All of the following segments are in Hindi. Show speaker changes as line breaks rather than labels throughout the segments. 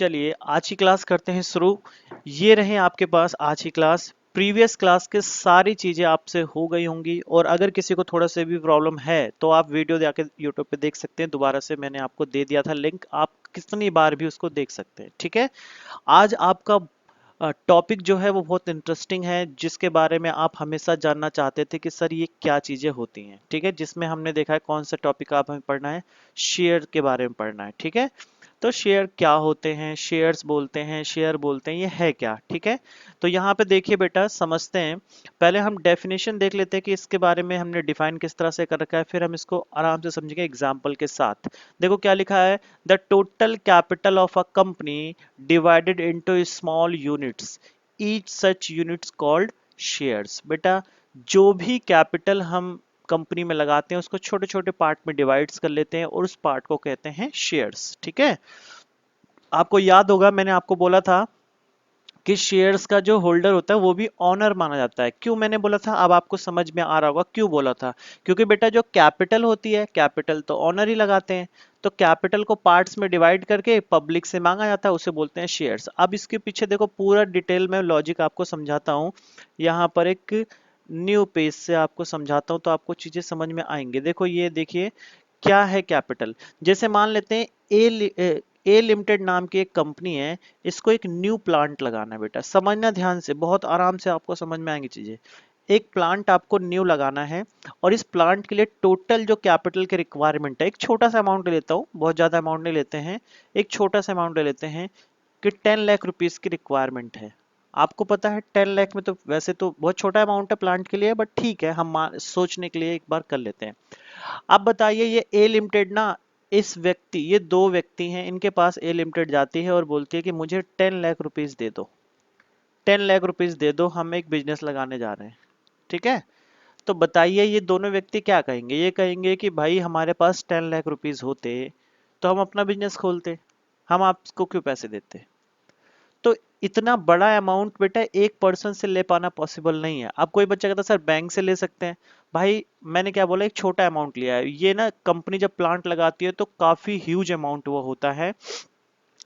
चलिए आज की क्लास करते हैं शुरू। ये रहे आपके पास आज की क्लास। प्रीवियस क्लास के सारी चीजें आपसे हो गई होंगी और अगर किसी को थोड़ा सा भी प्रॉब्लम है तो आप वीडियो जाके यूट्यूब पे देख सकते हैं। दोबारा से मैंने आपको दे दिया था लिंक, आप कितनी बार भी उसको देख सकते हैं। ठीक है, आज आपका टॉपिक जो है वो बहुत इंटरेस्टिंग है, जिसके बारे में आप हमेशा जानना चाहते थे कि सर ये क्या चीजें होती हैं। ठीक है, जिसमें हमने देखा है कौन सा टॉपिक आप हमें पढ़ना है, शेयर के बारे में पढ़ना है। ठीक है, तो शेयर क्या होते हैं, शेयर्स बोलते हैं, शेयर बोलते हैं, ये है क्या। ठीक है, तो यहाँ पे देखिए बेटा, समझते हैं। पहले हम डेफिनेशन देख लेते हैं कि इसके बारे में हमने डिफाइन किस तरह से कर रखा है, फिर हम इसको आराम से समझेंगे एग्जाम्पल के साथ। देखो क्या लिखा है, the total capital of a company divided into small units, each such units called shares. बेटा जो भी कैपिटल हम कंपनी में लगाते हैं उसको छोटे छोटे पार्ट में डिवाइड्स कर लेते हैं और उस पार्ट को कहते हैं शेयर्स। ठीक है, आपको याद होगा मैंने आपको बोला था कि शेयर्स का जो होल्डर होता है वो भी ऑनर माना जाता है। क्यों मैंने बोला था, अब आपको समझ में आ रहा होगा क्यों बोला था। क्योंकि बेटा जो कैपिटल होती है, कैपिटल तो ऑनर ही लगाते हैं, तो कैपिटल को पार्ट्स में डिवाइड करके पब्लिक से मांगा जाता है, उसे बोलते हैं शेयर्स। अब इसके पीछे देखो पूरा डिटेल में लॉजिक आपको समझाता हूँ। यहाँ पर एक न्यू पेज से आपको समझाता हूँ तो आपको चीजें समझ में आएंगे। देखो ये देखिए क्या है कैपिटल। जैसे मान लेते हैं ए लिमिटेड नाम की एक कंपनी है, इसको एक न्यू प्लांट लगाना है। बेटा समझना ध्यान से, बहुत आराम से आपको समझ में आएंगी चीजें। एक प्लांट आपको न्यू लगाना है और इस प्लांट के लिए टोटल जो कैपिटल की रिक्वायरमेंट है, एक छोटा सा अमाउंट ले लेता हूँ, बहुत ज्यादा अमाउंट नहीं लेते हैं, एक छोटा सा अमाउंट ले लेते हैं कि 10 लाख रुपीज की रिक्वायरमेंट है। आपको पता है 10 लाख में तो वैसे तो बहुत छोटा अमाउंट है प्लांट के लिए, बट ठीक है हम सोचने के लिए एक बार कर लेते हैं। अब बताइए ये ए लिमिटेड ना, इस व्यक्ति, ये दो व्यक्ति हैं, इनके पास ए लिमिटेड जाती है और बोलती है कि मुझे 10 लाख रुपीज दे दो, 10 लाख रुपीज दे दो, हम एक बिजनेस लगाने जा रहे हैं। ठीक है, तो बताइए ये दोनों व्यक्ति क्या कहेंगे, ये कहेंगे कि भाई हमारे पास 10 लाख रुपीज होते तो हम अपना बिजनेस खोलते, हम आपको क्यों पैसे देते। तो इतना बड़ा अमाउंट बेटा एक पर्सन से ले पाना पॉसिबल नहीं है। अब कोई बच्चा कहता है सर बैंक से ले सकते हैं। भाई मैंने क्या बोला, एक छोटा अमाउंट लिया है। ये ना कंपनी जब प्लांट लगाती है तो काफी ह्यूज अमाउंट वो होता है,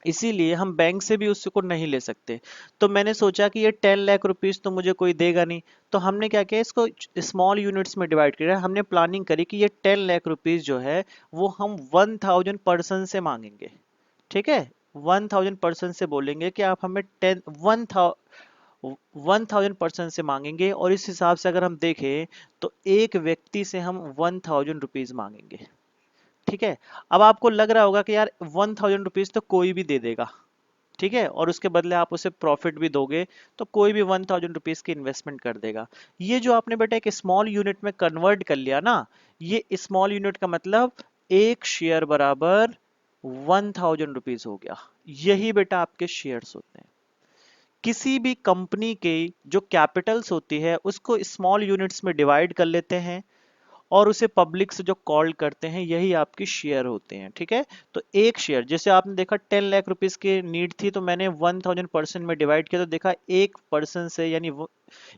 इसीलिए हम बैंक से भी उसको नहीं ले सकते। तो मैंने सोचा कि ये 10 लाख रुपीज तो मुझे कोई देगा नहीं, तो हमने क्या किया, इसको स्मॉल यूनिट्स में डिवाइड किया। हमने प्लानिंग करी कि ये 10 लाख रुपीज जो है वो हम 1000 पर्सन से मांगेंगे। ठीक है, 1000 पर्सन से बोलेंगे कि आप हमें 1000 पर्सन से मांगेंगे, और इस हिसाब से अगर हम देखें तो एक व्यक्ति से हम 1000 रुपीज मांगेंगे। ठीक है, अब आपको लग रहा होगा कि यार 1000 रुपीज तो कोई भी दे देगा, ठीक है, और उसके बदले आप उसे प्रॉफिट भी दोगे, तो कोई भी 1000 रुपीज की इन्वेस्टमेंट कर देगा। ये जो आपने बेटा एक स्मॉल यूनिट में कन्वर्ट कर लिया ना, ये स्मॉल यूनिट का मतलब एक शेयर बराबर 1000 रुपीज हो गया। यही बेटा आपके शेयर्स होते हैं। किसी भी कंपनी के जो कैपिटल्स होती है उसको स्मॉल यूनिट्स में डिवाइड कर लेते हैं और उसे पब्लिक से जो कॉल करते हैं, यही आपकी शेयर होते हैं। ठीक है, तो एक शेयर, जैसे आपने देखा 10 लाख रुपीज की नीड थी तो मैंने 1000 पर्सन में डिवाइड किया, तो देखा एक पर्सन से यानी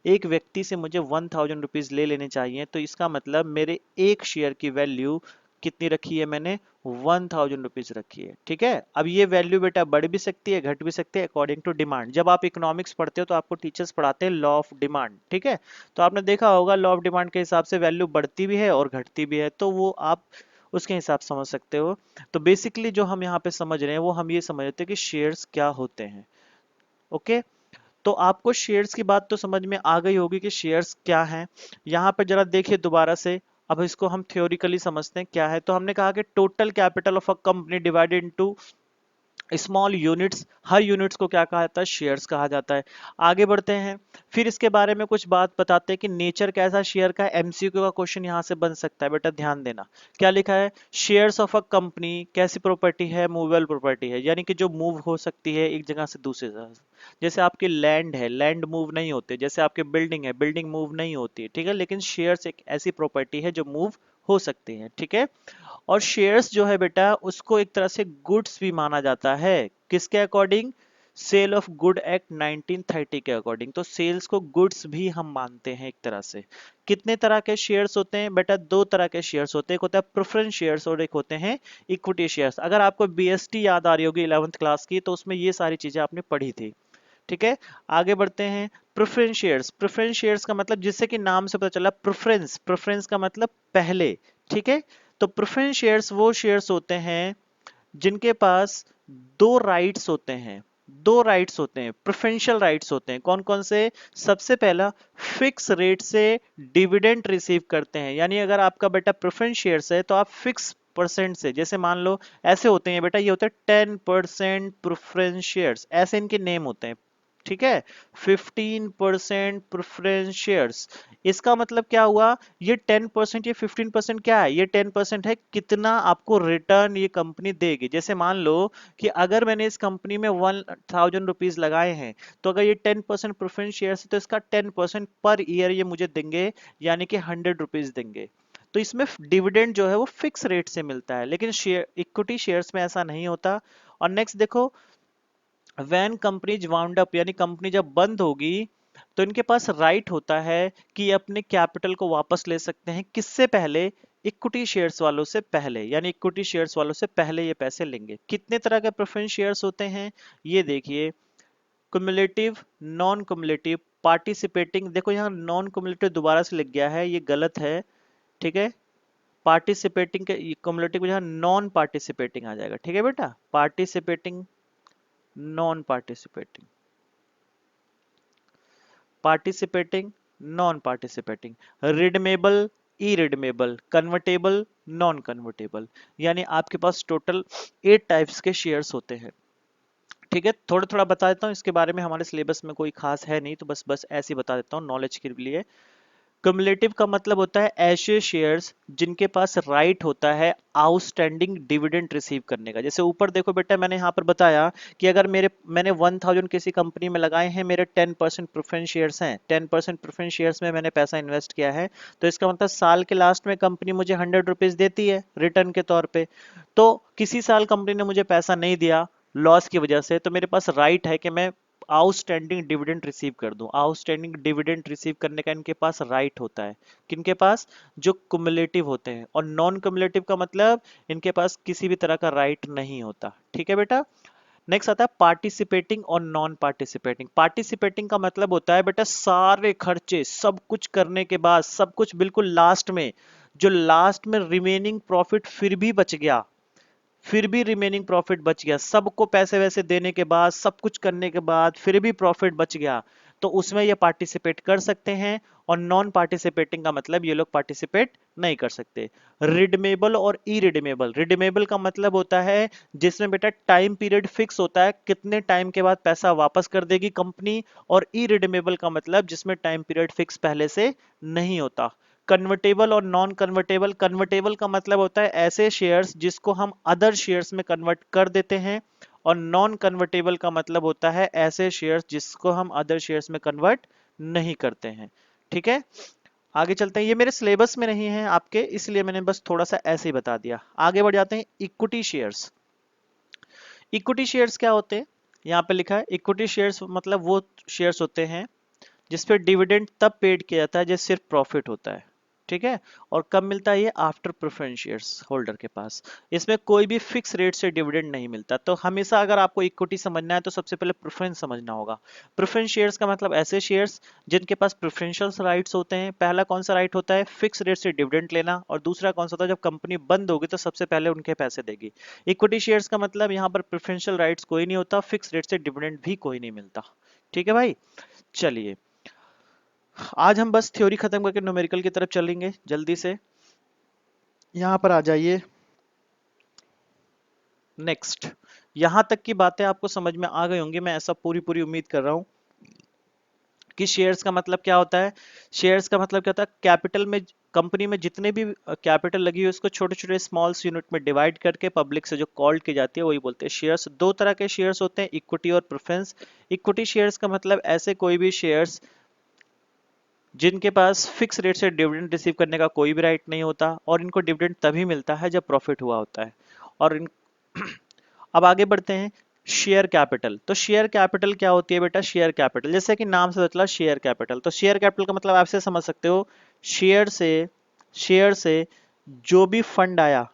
एक व्यक्ति से मुझे 1000 रुपीज ले लेने चाहिए। तो इसका मतलब मेरे एक शेयर की वैल्यू कितनी रखी है मैंने, 1000 रुपीज रखी है। ठीक है, अब ये वैल्यू बेटा बढ़ भी सकती है घट भी सकती है अकॉर्डिंग टू डिमांड। जब आप इकोनॉमिक्स पढ़ते हो तो आपको टीचर्स पढ़ाते हैं लॉ ऑफ डिमांड। ठीक है, तो आपने देखा होगा लॉ ऑफ डिमांड के हिसाब से वैल्यू बढ़ती भी है और घटती भी है, तो वो आप उसके हिसाब से समझ सकते हो। तो बेसिकली जो हम यहाँ पे समझ रहे हैं वो हम ये समझ रहे थे कि शेयर्स क्या होते हैं। ओके, तो आपको शेयर्स की बात तो समझ में आ गई होगी कि शेयर्स क्या हैं। यहाँ पे जरा देखिए दोबारा से, अब इसको हम थ्योरिकली समझते हैं क्या है। तो हमने कहा कि total capital of a company divided into small units, her units को क्या कहा जाता है, शेयर्स कहा जाता है। आगे बढ़ते हैं, फिर इसके बारे में कुछ बात बताते हैं कि नेचर कैसा शेयर का है। एमसीक्यू का क्वेश्चन यहाँ से बन सकता है, बेटा ध्यान देना। क्या लिखा है, शेयर्स ऑफ अ कंपनी कैसी प्रॉपर्टी है, मूवेबल प्रॉपर्टी है, यानी कि जो मूव हो सकती है एक जगह से दूसरी जगह। जैसे आपकी लैंड है, लैंड मूव नहीं होते, जैसे आपके बिल्डिंग है, बिल्डिंग मूव नहीं होती है। ठीक है, लेकिन शेयर्स एक ऐसी प्रॉपर्टी है जो मूव हो सकती है। ठीक है, और शेयर्स जो है बेटा उसको एक तरह से गुड्स भी माना जाता है। किसके according, sale of good act 1930 के अकॉर्डिंग। तो सेल्स को गुड्स भी हम मानते हैं एक तरह से। कितने तरह के शेयर्स होते हैं बेटा? दो तरह के शेयर्स होते हैं, एक होता है प्रेफरेंस शेयर्स और एक होते हैं इक्विटी शेयर्स। अगर आपको बीएसटी याद आ रही होगी 11th क्लास की, तो उसमें ये सारी चीजें आपने पढ़ी थी। ठीक है, आगे बढ़ते हैं। प्रेफरेंस शेयर्स, प्रेफरेंस शेयर्स का मतलब जिससे कि नाम से पता चला प्रेफरेंस, प्रेफरेंस का मतलब पहले। ठीक है, तो प्रेफरेंस शेयर्स वो शेयर्स होते हैं जिनके पास दो राइट्स होते हैं, दो राइट्स होते हैं, प्रेफरेंशियल राइट्स होते हैं। कौन कौन से? सबसे पहला, फिक्स रेट से डिविडेंड रिसीव करते हैं, यानी अगर आपका बेटा प्रेफरेंस शेयर्स है तो आप फिक्स परसेंट से, जैसे मान लो ऐसे होते हैं बेटा, ये होते हैं 10% प्रेफरेंस शेयर्स, ऐसे इनके नेम होते हैं। ठीक है, 15% प्रेफरेंस शेयर्स। इसका मतलब क्या हुआ? ये 10%, ये 15% क्या है? ये 10% है कितना आपको रिटर्न ये कंपनी देगी। जैसे मान लो कि अगर मैंने इस कंपनी में 1000 रुपीज लगाए हैं, तो अगर ये 10% प्रेफरेंस शेयर्स है तो इसका 10% पर ईयर ये मुझे देंगे, यानी कि 100 रुपीज देंगे। तो इसमें डिविडेंड जो है वो फिक्स रेट से मिलता है, लेकिन शेयर इक्विटी शेयर्स में ऐसा नहीं होता। और नेक्स्ट देखो, व्हेन कंपनीज वाउंड अप, यानी कंपनी जब बंद होगी तो इनके पास राइट होता है कि ये अपने कैपिटल को वापस ले सकते हैं। किससे पहले? इक्विटी शेयर्स वालों से पहले, यानी इक्विटी शेयर्स वालों से पहले ये पैसे लेंगे। कितने तरह के प्रेफरेंस शेयर्स होते हैं ये देखिए। Cumulative, non cumulative, participating. देखो यहाँ नॉन कुमुलेटिव दोबारा से लिख गया है, ये गलत है। ठीक है, पार्टिसिपेटिंग के कुमुलेटिव की जगह नॉन पार्टिसिपेटिंग आ जाएगा। ठीक है बेटा, participating, non participating, participating, non participating, redeemable, irredeemable, convertible, non convertible. यानी आपके पास टोटल 8 टाइप्स के शेयर्स होते हैं। ठीक है, थोड़ा थोड़ा बता देता हूँ इसके बारे में, हमारे सिलेबस में कोई खास है नहीं तो बस बस ऐसे ही बता देता हूँ नॉलेज के लिए। क्युमुलेटिव का मतलब होता है ऐसे शेयर्स जिनके पास राइट होता है आउटस्टैंडिंग डिविडेंड रिसीव करने का। जैसे ऊपर देखो बेटा, मैंने यहाँ पर बताया कि अगर मैंने 1000 किसी कंपनी में लगाए हैं, मेरे 10% प्रेफरेंस शेयर्स हैं, 10% प्रेफरेंस शेयर्स में मैंने पैसा इन्वेस्ट किया है, तो इसका मतलब साल के लास्ट में कंपनी मुझे 100 रुपीज देती है रिटर्न के तौर पे। तो किसी साल कंपनी ने मुझे पैसा नहीं दिया लॉस की वजह से, तो मेरे पास राइट है कि मैं आउटस्टैंडिंग डिविडेंड रिसीव कर दूं। आउटस्टैंडिंग डिविडेंड रिसीव करने का इनके पास राइट होता है। किनके पास? जो कुमुलेटिव होते हैं। और नॉन कुमुलेटिव का मतलब इनके पास किसी भी तरह का राइट नहीं होता। ठीक है बेटा, नेक्स्ट आता है पार्टिसिपेटिंग और नॉन पार्टिसिपेटिंग। पार्टिसिपेटिंग का मतलब होता है बेटा सारे खर्चे सब कुछ करने के बाद, सब कुछ बिल्कुल लास्ट में, जो लास्ट में रिमेनिंग प्रॉफिट फिर भी बच गया, फिर भी रिमेनिंग प्रॉफिट बच गया, सबको पैसे वैसे देने के बाद, सब कुछ करने के बाद फिर भी प्रॉफिट बच गया, तो उसमें ये पार्टिसिपेट कर सकते हैं। और नॉन पार्टिसिपेटिंग का मतलब ये लोग पार्टिसिपेट नहीं कर सकते। रिडमेबल और इरिडमेबल, रिडमेबल का मतलब होता है जिसमें बेटा टाइम पीरियड फिक्स होता है, कितने टाइम के बाद पैसा वापस कर देगी कंपनी। और इरिडमेबल का मतलब जिसमें टाइम पीरियड फिक्स पहले से नहीं होता। कन्वर्टेबल और नॉन कन्वर्टेबल, कन्वर्टेबल का मतलब होता है ऐसे शेयर्स जिसको हम अदर शेयर्स में कन्वर्ट कर देते हैं। और नॉन कन्वर्टेबल का मतलब होता है ऐसे शेयर्स जिसको हम अदर शेयर्स में कन्वर्ट नहीं करते हैं। ठीक है, आगे चलते हैं। ये मेरे सिलेबस में नहीं है आपके, इसलिए मैंने बस थोड़ा सा ऐसे ही बता दिया। आगे बढ़ जाते हैं। इक्विटी शेयर्स, इक्विटी शेयर्स क्या होते हैं? यहाँ पे लिखा है इक्विटी शेयर्स मतलब वो शेयर्स होते हैं जिसपे डिविडेंड तब पेड किया जाता है जब सिर्फ प्रॉफिट होता है। ठीक है, और कब मिलता है ये? आफ्टर प्रेफरेंस शेयर्स होल्डर के पास। इसमें कोई भी फिक्स रेट से डिविडेंड नहीं मिलता। तो हमेशा अगर आपको इक्विटी समझना है तो सबसे पहले प्रेफरेंस समझना होगा। प्रेफरेंस शेयर्स का मतलब ऐसे शेयर्स जिनके पास प्रेफरेंशियल राइट्स होते हैं। पहला कौन सा राइट होता है? फिक्स रेट से डिविडेंड लेना। और दूसरा कौन सा होता है? जब कंपनी बंद होगी तो सबसे पहले उनके पैसे देगी। इक्विटी शेयर्स का मतलब यहाँ पर प्रेफरेंशियल राइट्स कोई नहीं होता, फिक्स रेट से डिविडेंड भी कोई नहीं मिलता। ठीक है भाई, चलिए आज हम बस थ्योरी खत्म करके न्यूमेरिकल की तरफ चलेंगे जल्दी से। यहां पर आ जाइए। नेक्स्ट, यहां तक की बातें आपको समझ में आ गई होंगी, मैं ऐसा पूरी पूरी उम्मीद कर रहा हूं कि शेयर्स का मतलब क्या होता है। शेयर्स का मतलब क्या होता है? कैपिटल में, कंपनी में जितने भी कैपिटल लगी हुई है उसको छोटे छोटे स्मॉल्स यूनिट में डिवाइड करके पब्लिक से जो कॉल की जाती है वही बोलते हैं शेयर्स। दो तरह के शेयर्स होते हैं, इक्विटी और प्रेफरेंस। इक्विटी शेयर्स का मतलब ऐसे कोई भी शेयर्स जिनके पास फिक्स रेट से डिविडेंड रिसीव करने का कोई भी राइट नहीं होता, और इनको डिविडेंड तभी मिलता है जब प्रॉफिट हुआ होता है। और इन अब आगे बढ़ते हैं। Share capital. तो शेयर कैपिटल क्या होती है बेटा? शेयर कैपिटल जैसे कि नाम से पता चला शेयर कैपिटल, तो शेयर कैपिटल का मतलब आप ऐसे समझ सकते हो, शेयर से जो भी फंड आया,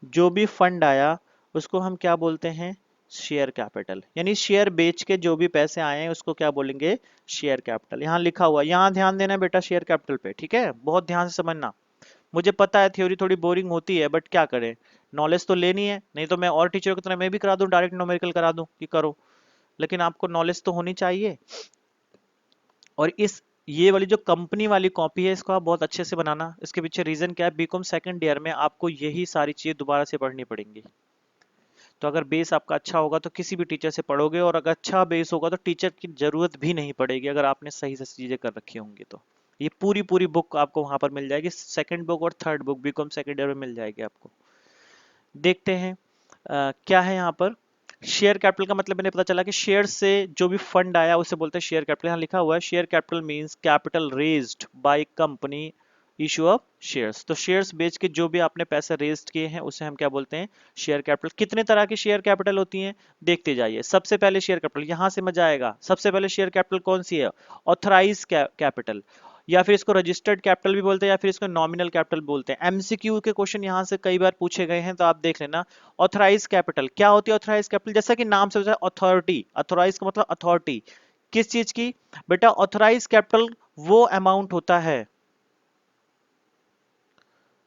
जो भी फंड आया उसको हम क्या बोलते हैं? Share capital. यानी शेयर बेच के जो भी पैसे आए हैं उसको क्या बोलेंगे? Share capital. यहाँ लिखा हुआ, यहाँ ध्यान देना बेटा शेयर कैपिटल पे, ठीक है? बहुत ध्यान से समझना। मुझे पता है थ्योरी थोड़ी बोरिंग होती है, बट क्या करें, नॉलेज तो लेनी है, नहीं तो मैं और टीचर की तरह मैं भी करा दूं, डायरेक्ट न्यूमेरिकल करा दूं कि करो, लेकिन आपको नॉलेज तो होनी चाहिए। और इस ये वाली जो कंपनी वाली कॉपी है इसको आप बहुत अच्छे से बनाना। इसके पीछे रीजन क्या है? बीकॉम सेकंड ईयर में आपको यही सारी चीजें दोबारा से पढ़नी पड़ेंगी। तो अगर बेस आपका अच्छा होगा तो किसी भी टीचर से पढ़ोगे, और अगर अच्छा बेस होगा तो टीचर की जरूरत भी नहीं पड़ेगी, अगर आपने सही से चीजें कर रखी होंगी तो। ये पूरी पूरी बुक आपको वहां पर मिल जाएगी, सेकंड बुक और third book B Com second year में मिल जाएगी आपको। देखते हैं क्या है यहाँ पर। शेयर कैपिटल का मतलब मैंने पता चला कि शेयर से जो भी फंड आया उसे बोलते हैं शेयर कैपिटल। यहाँ लिखा हुआ है share capital means capital raised by company issue of shares. तो शेयर्स बेच के जो भी आपने पैसे रेज्ड किए हैं उसे हम क्या बोलते हैं? Share capital. कितने तरह की शेयर कैपिटल होती हैं देखते जाइए। सबसे पहले शेयर कैपिटल, यहां से मजा आएगा। सबसे पहले शेयर कैपिटल कौन सी है? ऑथराइज कैपिटल, या फिर इसको रजिस्टर्ड कैपिटल भी बोलते हैं, या फिर इसको नॉमिनल कैपिटल बोलते हैं। एमसीक्यू के क्वेश्चन यहां से कई बार पूछे गए हैं, तो आप देख लेना। ऑथराइज कैपिटल क्या होती है? ऑथराइज कैपिटल जैसा कि नाम से होता है अथॉरिटी, अथॉराइज का मतलब अथॉरिटी किस चीज की? बेटा ऑथराइज कैपिटल वो अमाउंट होता है।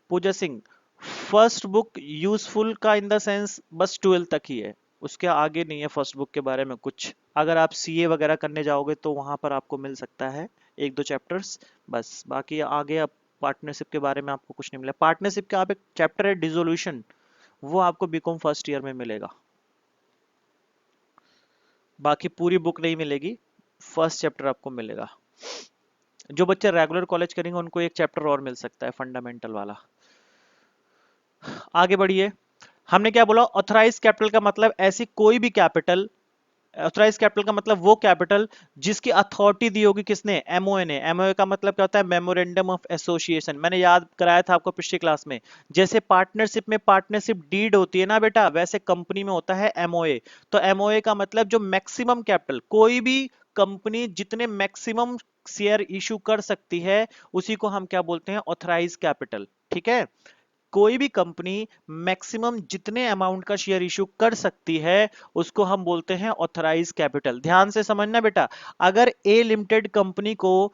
पूजा सिंह, फर्स्ट बुक यूजफुल का इन द सेंस बस 12 तक ही है, उसके आगे नहीं है फर्स्ट बुक के बारे में कुछ। अगर आप सीए वगैरह करने जाओगे तो वहां पर आपको मिल सकता है एक दो चैप्टर्स, बस। बाकी आगे आप पार्टनरशिप के बारे में आपको कुछ नहीं मिला। पार्टनरशिप का आप एक चैप्टर है डिसोल्यूशन, वो आपको बीकॉम फर्स्ट ईयर में मिलेगा। बाकी पूरी बुक नहीं मिलेगी, फर्स्ट चैप्टर आपको मिलेगा। जो बच्चे रेगुलर कॉलेज करेंगे उनको एक चैप्टर और मिल सकता है फंडामेंटल वाला। आगे बढ़िए। हमने क्या बोला? ऑथराइज कैपिटल का मतलब ऐसी कोई भी कैपिटल, ऑथराइज कैपिटल का मतलब वो कैपिटल जिसकी अथॉरिटी दी होगी किसने? एमओए ने। एमओए का मतलब क्या होता है? Memorandum of association. मैंने याद कराया था आपको पिछली क्लास में। जैसे पार्टनरशिप में पार्टनरशिप डीड होती है ना बेटा, वैसे कंपनी में होता है एमओए। तो एमओए का मतलब जो मैक्सिमम कैपिटल, कोई भी कंपनी जितने मैक्सिमम शेयर इशू कर सकती है उसी को हम क्या बोलते हैं? Authorise capital. ठीक है? कोई भी कंपनी मैक्सिमम जितने अमाउंट का शेयर इशू कर सकती है उसको हम बोलते हैं ऑथराइज कैपिटल। ध्यान से समझना बेटा, अगर ए लिमिटेड कंपनी को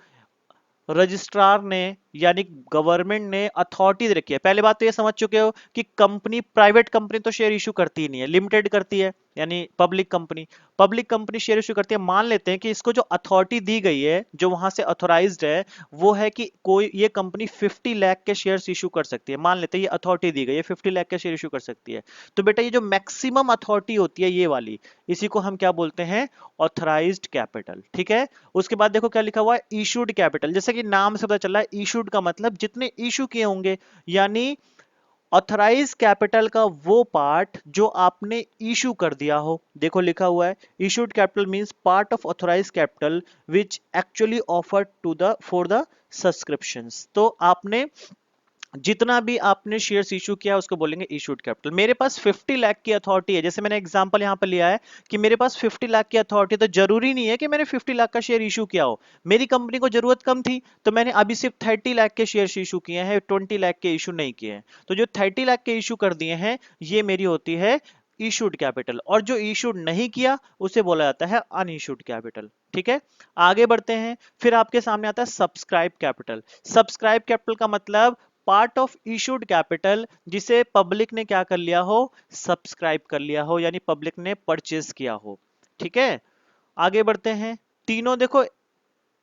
रजिस्ट्रार ने यानी गवर्नमेंट ने अथॉरिटी दे रखी है, पहले बात तो ये समझ चुके हो कि कंपनी, प्राइवेट कंपनी तो शेयर इशू करती ही नहीं है, लिमिटेड करती है, यानी पब्लिक कंपनी शेयर इशू करती है। मान लेते हैं कि इसको जो अथॉरिटी दी गई है, जो वहां से ऑथोराइज्ड है, वो है कि कोई ये कंपनी 50 लाख के शेयर्स इशू कर सकती है। मान लेते हैं ये अथॉरिटी दी गई है, 50 लाख के शेयर इशू कर सकती है। तो बेटा ये जो मैक्सिमम अथॉरिटी होती है ये वाली, इसी को हम क्या बोलते हैं? Authorised capital. ठीक है? उसके बाद देखो क्या लिखा हुआ है? Issued capital. जैसे कि नाम से पता चल रहा है, इशूड का मतलब जितने इशू किए होंगे, यानी ऑथराइज कैपिटल का वो पार्ट जो आपने इशू कर दिया हो। देखो लिखा हुआ है issued capital means part of authorise capital which actually offered to the for the subscriptions. तो आपने जितना भी आपने शेयर्स इशू किया उसको बोलेंगे इशूड कैपिटल। मेरे पास 50 लाख की अथॉरिटी है, जैसे मैंने एग्जांपल यहां पर लिया है कि मेरे पास 50 लाख की अथॉरिटी, तो जरूरी नहीं है कि मैंने 50 लाख का शेयर इशू किया हो। मेरी कंपनी को जरूरत कम थी तो मैंने अभी सिर्फ 30 लाख के शेयर इशू किए हैं, 20 लाख के इशू नहीं किए हैं। तो जो 30 लाख के इशू कर दिए हैं ये मेरी होती है इशूड कैपिटल, और जो इशूड नहीं किया उसे बोला जाता है अनइशूड कैपिटल। ठीक है? आगे बढ़ते हैं। फिर आपके सामने आता है सब्सक्राइब कैपिटल। सब्सक्राइब कैपिटल का मतलब पार्ट ऑफ इशूड कैपिटल जिसे पब्लिक ने क्या कर लिया हो? सब्सक्राइब कर लिया हो, यानी पब्लिक ने परचेज किया हो। ठीक है? आगे बढ़ते हैं। तीनों देखो,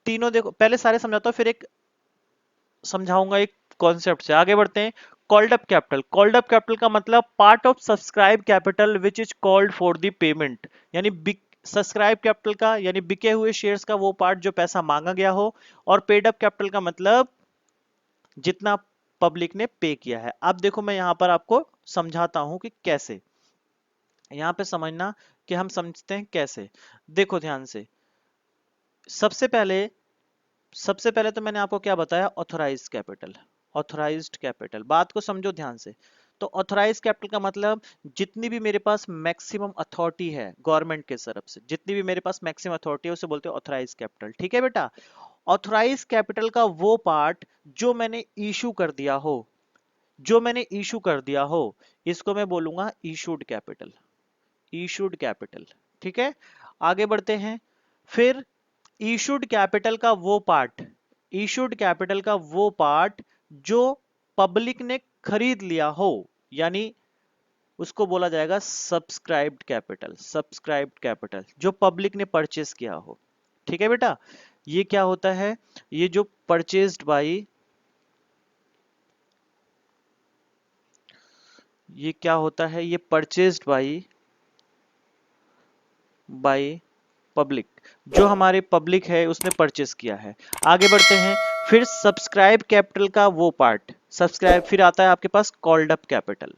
तीनों देखो, पहले सारे समझाता हूं फिर एक समझाऊंगा एक कॉन्सेप्ट से। आगे बढ़ते हैं। Called up capital. Called up capital का मतलब part of subscribe capital which is called for the payment, यानी सब्सक्राइब कैपिटल का यानी बिके हुए शेयर्स का वो पार्ट जो पैसा मांगा गया हो। और पेड अप कैपिटल का मतलब जितना पब्लिक ने पे किया है। अब देखो मैं यहां पर आपको समझाता हूं कि कैसे, यहां पे समझना कि हम समझते हैं कैसे। देखो ध्यान से, सबसे पहले सबसे पहले तो मैंने आपको क्या बताया? Authorised capital. ऑथराइज्ड कैपिटल, बात को समझो ध्यान से। तो ऑथराइज कैपिटल का मतलब जितनी भी मेरे पास मैक्सिमम अथॉरिटी है गवर्नमेंट के तरफ से, जितनी भी मेरे पास मैक्सिमम अथॉरिटी है उसे बोलते हैं ऑथराइज कैपिटल। ठीक है बेटा। ऑथराइज कैपिटल का वो पार्ट जो मैंने इशू कर दिया हो, जो मैंने इशू कर दिया हो, इसको मैं बोलूंगा इशूड कैपिटल, इशूड कैपिटल। ठीक है, आगे बढ़ते हैं। फिर इशूड कैपिटल का वो पार्ट, इशूड कैपिटल का वो पार्ट जो पब्लिक ने खरीद लिया हो, यानी उसको बोला जाएगा सब्सक्राइब्ड कैपिटल, सब्सक्राइब्ड कैपिटल जो पब्लिक ने परचेस किया हो। ठीक है बेटा, ये क्या होता है, ये जो परचेस्ड बाई, ये क्या होता है, ये परचेस्ड बाई बाई पब्लिक, जो हमारे पब्लिक है उसने परचेस किया है। आगे बढ़ते हैं। फिर सब्सक्राइब कैपिटल का वो पार्ट, सब्सक्राइब, फिर आता है आपके पास called up capital.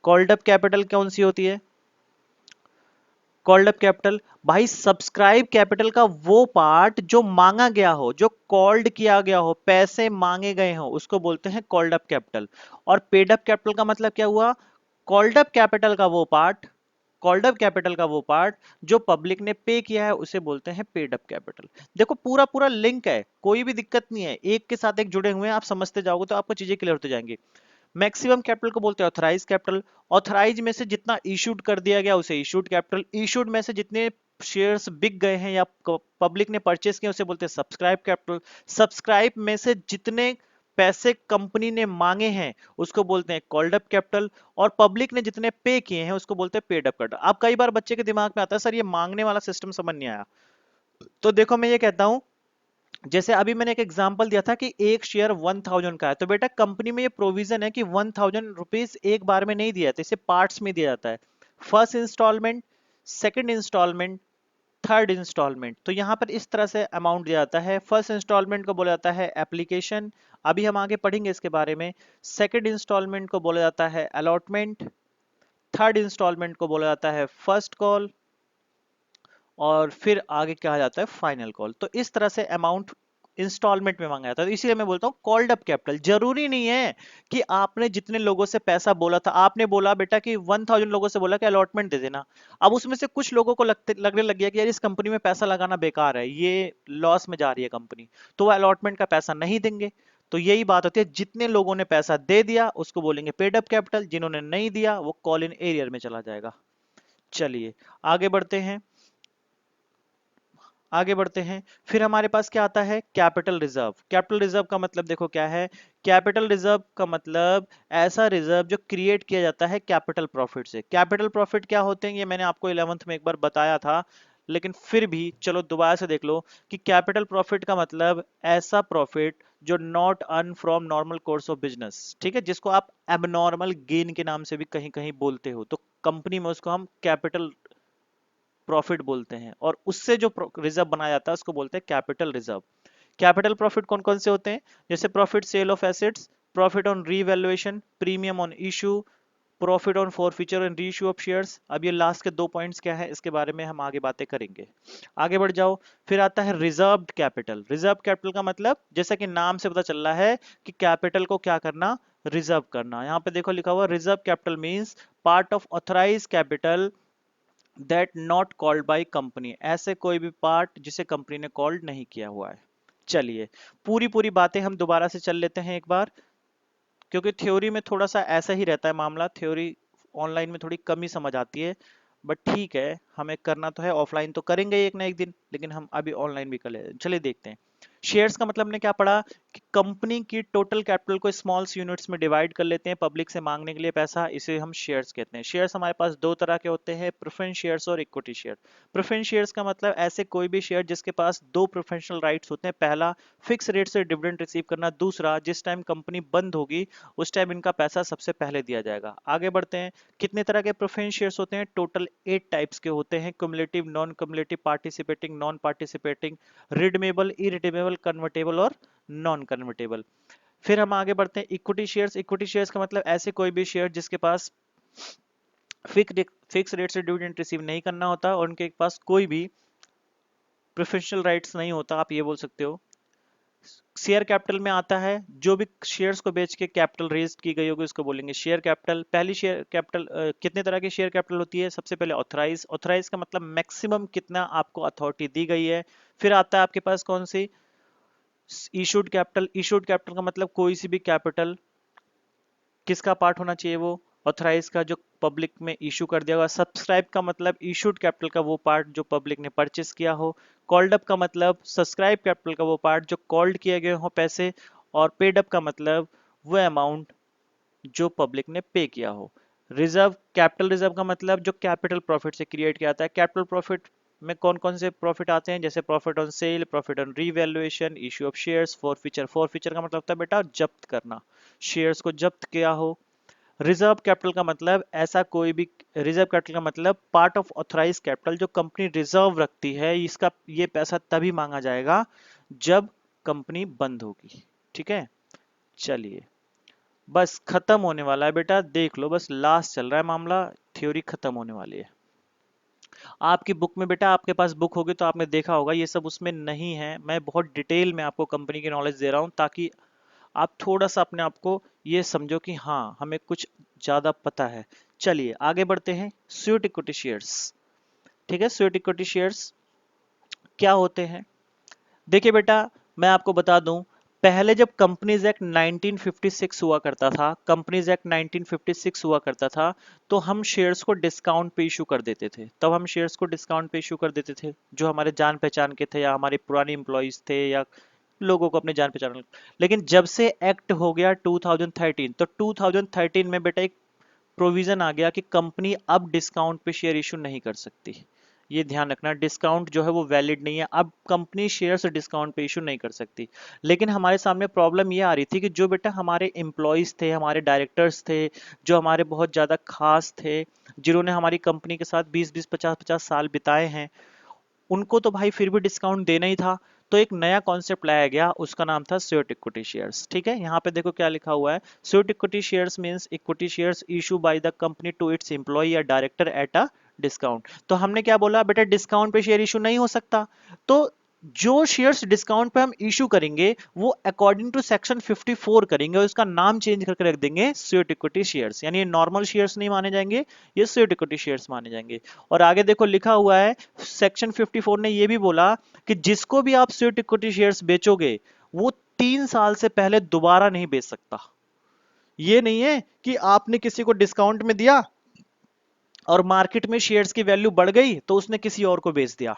Called up capital कौन सी होती है, कॉल्ड अप कैपिटल भाई सब्सक्राइब कैपिटल का वो पार्ट जो मांगा गया हो, जो कॉल्ड किया गया हो, पैसे मांगे गए हो, उसको बोलते हैं कॉल्ड अप कैपिटल। और पेड अप कैपिटल का मतलब क्या हुआ, कॉल्ड अप कैपिटल का वो पार्ट, कॉल्ड अप कैपिटल का वो पार्ट जो पब्लिक ने पे किया है उसे बोलते हैं पेड अप कैपिटल। देखो पूरा पूरा लिंक है, कोई भी दिक्कत नहीं है, एक के साथ एक जुड़े हुए हैं, आप समझते जाओगे तो आपको चीजें क्लियर होती जाएंगी। मैक्सिमम कैपिटल को बोलते हैं ऑथराइज कैपिटल, ऑथराइज में से जितना इशूड कर दिया गया उसे इशूड कैपिटल, इशूड में से जितने शेयर्स बिक गए हैं या पब्लिक ने परचेस किए उसे बोलते हैं सब्सक्राइब कैपिटल, सब्सक्राइब में से जितने पैसे कंपनी ने मांगे हैं उसको बोलते हैं कॉल्ड अप कैपिटल, और पब्लिक ने जितने पे किए हैं उसको बोलते हैं पेड अप कैपिटल। अब कई बार बच्चे के दिमाग में आता है सर ये मांगने वाला सिस्टम समझ नहीं आया, तो देखो मैं ये कहता हूं, जैसे अभी मैंने एक एग्जांपल दिया था कि एक शेयर 1000 का है, तो बेटा कंपनी में ये प्रोविजन है कि 1000 रुपीज एक बार में नहीं दिया जाता, इसे पार्ट्स में दिया जाता है। First instalment, second instalment, third instalment, तो यहां पर इस तरह से अमाउंट दिया जाता है। फर्स्ट इंस्टॉलमेंट को बोला जाता है एप्लीकेशन, अभी हम आगे पढ़ेंगे इसके बारे में। सेकंड इंस्टॉलमेंट को बोला जाता है अलॉटमेंट, थर्ड इंस्टॉलमेंट को बोला जाता है फर्स्ट कॉल, और फिर आगे कहा जाता है फाइनल कॉल। तो इस तरह से अमाउंट इंस्टॉलमेंट में मांगा जाता है, तो इसीलिए मैं बोलता हूँ कॉल्ड अप कैपिटल। जरूरी नहीं है कि आपने जितने लोगों से पैसा बोला था, आपने बोला बेटा कि 1000 लोगों से बोला कि अलॉटमेंट दे देना, अब उसमें से कुछ लोगों को लगने लग गया कि यार इस कंपनी में पैसा लगाना बेकार है, ये लॉस में जा रही है कंपनी, तो वो अलॉटमेंट का पैसा नहीं देंगे। तो यही बात होती है, जितने लोगों ने पैसा दे दिया उसको बोलेंगे पेड अप कैपिटल, जिन्होंने नहीं दिया वो कॉल इन एरियर में चला जाएगा। चलिए आगे बढ़ते हैं, आगे बढ़ते हैं। फिर हमारे पास क्या आता है, कैपिटल रिजर्व। कैपिटल रिजर्व का मतलब देखो क्या है, कैपिटल रिजर्व का मतलब ऐसा रिजर्व जो क्रिएट किया जाता है कैपिटल प्रॉफिट से। कैपिटल प्रॉफिट क्या होते हैं ये मैंने आपको 11th में एक बार बताया था, लेकिन फिर भी चलो दोबारा से देख लो कि कैपिटल प्रॉफिट का मतलब ऐसा प्रॉफिट जो not earn from normal course of business, ठीक है, जिसको आप एबनॉर्मल गेन के नाम से भी कहीं कहीं बोलते हो, तो कंपनी में उसको हम कैपिटल प्रॉफिट बोलते हैं, और उससे जो रिजर्व बनाया जाता है उसको बोलते हैं कैपिटल रिजर्व। कैपिटल प्रॉफिट कौन कौन से होते हैं, जैसे profit sale of assets, profit on revaluation, premium on issue, profit on forfeiture and reissue of shares. अब ये लास्ट के दो पॉइंट्स क्या है इसके बारे में हम आगे बातें करेंगे। आगे बढ़ जाओ। फिर आता है रिजर्व्ड कैपिटल। रिजर्व कैपिटल का मतलब जैसा कि नाम से पता चल रहा है कि कैपिटल को क्या करना, रिजर्व करना। यहाँ पे देखो लिखा हुआ reserve capital means part of authorise capital that not called by company, ऐसे कोई भी पार्ट जिसे कंपनी ने कॉल्ड नहीं किया हुआ है। चलिए पूरी पूरी बातें हम दोबारा से चल लेते हैं एक बार, क्योंकि थ्योरी में थोड़ा सा ऐसा ही रहता है मामला, थ्योरी ऑनलाइन में थोड़ी कम ही समझ आती है, बट ठीक है हमें करना तो है, ऑफलाइन तो करेंगे एक ना एक दिन, लेकिन हम अभी ऑनलाइन भी कर ले। चलिए देखते हैं। शेयर्स का मतलब ने क्या पढ़ा कि कंपनी की टोटल कैपिटल को स्मॉल यूनिट्स में डिवाइड कर लेते हैं पब्लिक से मांगने के लिए पैसा, इसे हम शेयर्स कहते हैं। शेयर्स हमारे पास दो तरह के होते हैं, प्रेफरेंस शेयर्स और इक्विटी शेयर। प्रेफरेंस शेयर्स का मतलब ऐसे कोई भी शेयर जिसके पास दो प्रेफरेंशियल राइट्स होते हैं, पहला फिक्स रेट से डिविडेंड रिसीव करना, दूसरा जिस टाइम कंपनी बंद होगी उस टाइम इनका पैसा सबसे पहले दिया जाएगा। आगे बढ़ते हैं। कितने तरह के प्रेफरेंस शेयर्स होते हैं, टोटल 8 टाइप्स के होते हैं, cumulative, non cumulative, participating, non participating, redeemable, irredeemable, convertible और नॉन कन्वर्टेबल। फिर हम आगे बढ़ते हैं इक्विटी शेयर्स। इक्विटी शेयर्स का मतलब ऐसे कोई भी शेयर जिसके पास फिक्स रेट से डिविडेंड रिसीव नहीं करना होता और उनके पास कोई भी प्रेफरेंशियल राइट्स नहीं होता, आप ये बोल सकते हो। शेयर कैपिटल में आता है जो भी शेयर्स को बेच के कैपिटल रेज की गई होगी उसको बोलेंगे शेयर कैपिटल। पहली शेयर कैपिटल कितने तरह की शेयर कैपिटल होती है? सबसे पहले ऑथराइज। ऑथराइज का मतलब मैक्सिमम कितना आपको अथॉरिटी दी गई है। फिर आता है आपके पास कौन सी? Issued capital. इशूड कैपिटल का मतलब कोई सी भी कैपिटल किसका पार्ट होना चाहिए? वो ऑथराइज का, जो पब्लिक में इशू कर दिया होगा। सब्सक्राइब का मतलब इशूड कैपिटल का वो पार्ट जो पब्लिक ने परचेस किया हो। कॉल्ड अप का मतलब सब्सक्राइब कैपिटल का वो पार्ट जो कॉल्ड किए गए हो पैसे। और पेड अप का मतलब वो अमाउंट जो पब्लिक ने पे किया हो। रिजर्व, कैपिटल रिजर्व का मतलब जो कैपिटल प्रॉफिट से क्रिएट किया जाता है। कैपिटल प्रॉफिट में कौन कौन से प्रॉफिट आते हैं? जैसे profit on sale, profit on revaluation, issue of shares, forfeiture. Forfeiture का मतलब होता है बेटा जब्त करना, शेयर्स को जब्त किया हो। रिजर्व कैपिटल का मतलब ऐसा कोई भी, रिजर्व कैपिटल का मतलब पार्ट ऑफ ऑथराइज कैपिटल जो कंपनी रिजर्व रखती है, इसका ये पैसा तभी मांगा जाएगा जब कंपनी बंद होगी। ठीक है, चलिए बस खत्म होने वाला है बेटा, देख लो बस लास्ट चल रहा है मामला, थ्योरी खत्म होने वाली है। आपकी बुक में बेटा, आपके पास बुक होगी तो आपने देखा होगा ये सब उसमें नहीं है। मैं बहुत डिटेल में आपको कंपनी की नॉलेज दे रहा हूं ताकि आप थोड़ा सा अपने आप को ये समझो कि हाँ हमें कुछ ज्यादा पता है। चलिए आगे बढ़ते हैं। Sweat equity shares. ठीक है, स्वेट इक्विटी शेयर्स क्या होते हैं? देखिए बेटा, मैं आपको बता दूं, पहले जब कंपनीज एक्ट 1956 हुआ करता था, कंपनीज एक्ट 1956 हुआ करता था, तो हम शेयर्स को डिस्काउंट पे इशू कर देते थे। तब हम शेयर्स को डिस्काउंट पे इशू कर देते थे, जो हमारे जान पहचान के थे या हमारे पुराने एम्प्लॉयज थे या लोगों को अपने जान पहचान। लेकिन जब से एक्ट हो गया 2013, तो 2013 में बेटा एक प्रोविजन आ गया कि कंपनी अब डिस्काउंट पे शेयर इशू नहीं कर सकती। ये ध्यान रखना, डिस्काउंट जो है वो वैलिड नहीं है, अब कंपनी शेयर से डिस्काउंट पे इशू नहीं कर सकती। लेकिन हमारे सामने प्रॉब्लम ये आ रही थी कि जो बेटा हमारे एम्प्लॉयज थे, हमारे डायरेक्टर्स थे, जो हमारे बहुत ज्यादा खास थे, जिन्होंने हमारी कंपनी के साथ 20-20, 50-50 साल बिताए हैं, उनको तो भाई फिर भी डिस्काउंट देना ही था। तो एक नया कॉन्सेप्ट लाया गया, उसका नाम था स्वेट इक्विटी शेयर्स। ठीक है, यहाँ पे देखो क्या लिखा हुआ है। Sweat equity shares means equity shares issue by the company to its employ या डायरेक्टर एट अ डिस्काउंट। तो हमने क्या बोला बेटा, डिस्काउंट पे शेयर इशू नहीं हो सकता। तो जो शेयर्स डिस्काउंट पे हम इशू करेंगे वो अकॉर्डिंग टू सेक्शन 54 करेंगे और उसका नाम चेंज करके रख देंगे स्वेट इक्विटी शेयर्स। यानी ये नॉर्मल शेयर्स नहीं माने जाएंगे, ये स्वेट इक्विटी शेयर्स माने जाएंगे। और आगे देखो लिखा हुआ है, सेक्शन 54 ने ये भी बोला कि जिसको भी आप स्वेट इक्विटी शेयर्स बेचोगे वो 3 साल से पहले दोबारा नहीं बेच सकता। ये नहीं है कि आपने किसी को डिस्काउंट में दिया और मार्केट में शेयर्स की वैल्यू बढ़ गई तो उसने किसी और को बेच दिया।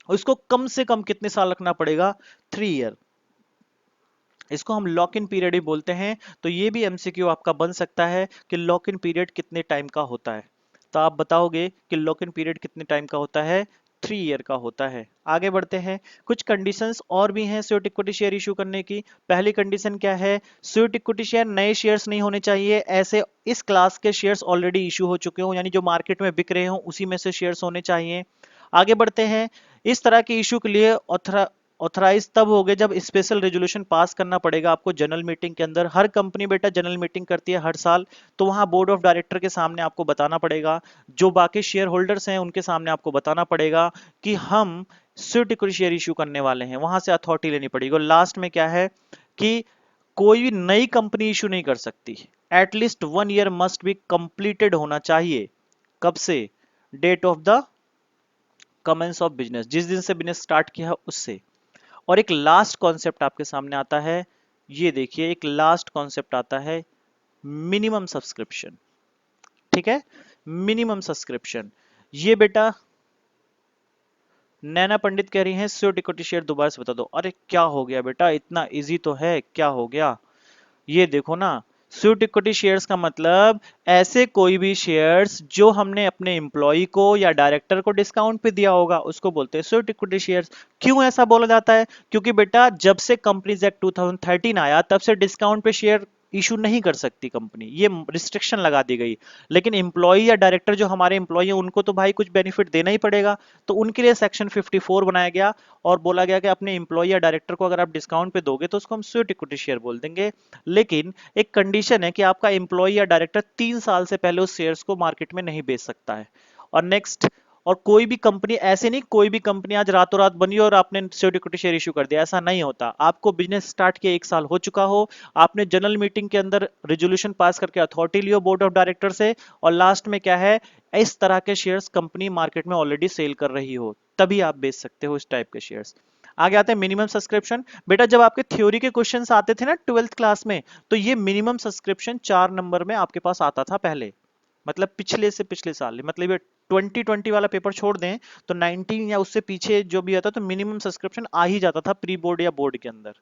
उसको कम से कम कितने साल रखना पड़ेगा? 3 ईयर। इसको हम लॉक इन पीरियड ही बोलते हैं। तो ये भी एमसीक्यू आपका बन सकता है कि लॉक इन पीरियड कितने टाइम का होता है। तो आप बताओगे कि लॉक इन पीरियड कितने टाइम का होता है? 3 ईयर का होता है। आगे बढ़ते हैं, कुछ कंडीशंस और भी हैं स्वेट इक्विटी शेयर इशू करने की। पहली कंडीशन क्या है? स्वेट इक्विटी शेयर नए शेयर्स नहीं होने चाहिए, ऐसे इस क्लास के शेयर्स ऑलरेडी इशू हो चुके हो, यानी जो मार्केट में बिक रहे हो उसी में से शेयर्स होने चाहिए। आगे बढ़ते हैं, इस तरह के इशू के लिए ऑथराइज तब हो गए जब स्पेशल रेजोल्यूशन पास करना पड़ेगा आपको जनरल मीटिंग के अंदर। हर कंपनी बेटा जनरल मीटिंग करती है हर साल, तो वहां बोर्ड ऑफ डायरेक्टर के सामने आपको बताना पड़ेगा, जो बाकी शेयर होल्डर्स हैं उनके सामने आपको बताना पड़ेगा कि हम स्वेट इक्विटी शेयर इशू करने वाले हैं, वहां से अथॉरिटी लेनी पड़ेगी। और लास्ट में क्या है कि कोई भी नई कंपनी इशू नहीं कर सकती, at least 1 year must be completed होना चाहिए। कब से? Date of the commence of business, जिस दिन से बिजनेस स्टार्ट किया उससे। और एक लास्ट कॉन्सेप्ट आपके सामने आता है, ये देखिए एक लास्ट कॉन्सेप्ट आता है, मिनिमम सब्सक्रिप्शन। ठीक है, मिनिमम सब्सक्रिप्शन। ये बेटा नैना पंडित कह रही हैं स्वेट इक्विटी शेयर दोबारा से बता दो। अरे क्या हो गया बेटा, इतना इजी तो है, क्या हो गया? ये देखो ना, स्वेट इक्विटी शेयर्स का मतलब ऐसे कोई भी शेयर्स जो हमने अपने एम्प्लॉय को या डायरेक्टर को डिस्काउंट पे दिया होगा उसको बोलते हैं स्वेट इक्विटी शेयर्स। क्यों ऐसा बोला जाता है? क्योंकि बेटा जब से कंपनीज एक्ट 2013 आया तब से डिस्काउंट पे शेयर इशू नहीं कर सकती कंपनी, ये रिस्ट्रिक्शन लगा दी गई। लेकिन एम्प्लॉय या डायरेक्टर जो हमारे एम्प्लॉय है उनको तो भाई कुछ बेनिफिट देना ही पड़ेगा, तो उनके लिए सेक्शन 54 बनाया गया और बोला गया कि अपने एम्प्लॉय या डायरेक्टर को अगर आप डिस्काउंट पे दोगे तो उसको हम स्वेट इक्विटी शेयर बोल देंगे। लेकिन एक कंडीशन है कि आपका एम्प्लॉय या डायरेक्टर 3 साल से पहले उस शेयर्स को मार्केट में नहीं बेच सकता है। और नेक्स्ट, और कोई भी कंपनी ऐसे नहीं, कोई भी कंपनी आज रातों रात बनी और आपने सिक्योरिटी शेयर इशू कर दिया, ऐसा नहीं होता। आपको बिजनेस स्टार्ट किया 1 साल हो चुका हो, आपने जनरल मीटिंग के अंदर रेजोल्यूशन पास करके authority Leo board of director से, और लास्ट में क्या है, इस तरह के शेयर्स कंपनी मार्केट में ऑलरेडी सेल कर रही हो, तभी आप बेच सकते हो इस टाइप के शेयर्स। आगे आते हैं मिनिमम सब्सक्रिप्शन। बेटा जब आपके थ्योरी के क्वेश्चंस आते थे ना 12th क्लास में, तो ये मिनिमम सब्सक्रिप्शन 4 नंबर में आपके पास आता था पहले, मतलब पिछले से पिछले साल, मतलब ये 2020 वाला पेपर छोड़ दें तो 19 या उससे पीछे जो भी आता तो मिनिमम सब्सक्रिप्शन आ ही जाता था प्री बोर्ड या बोर्ड के अंदर।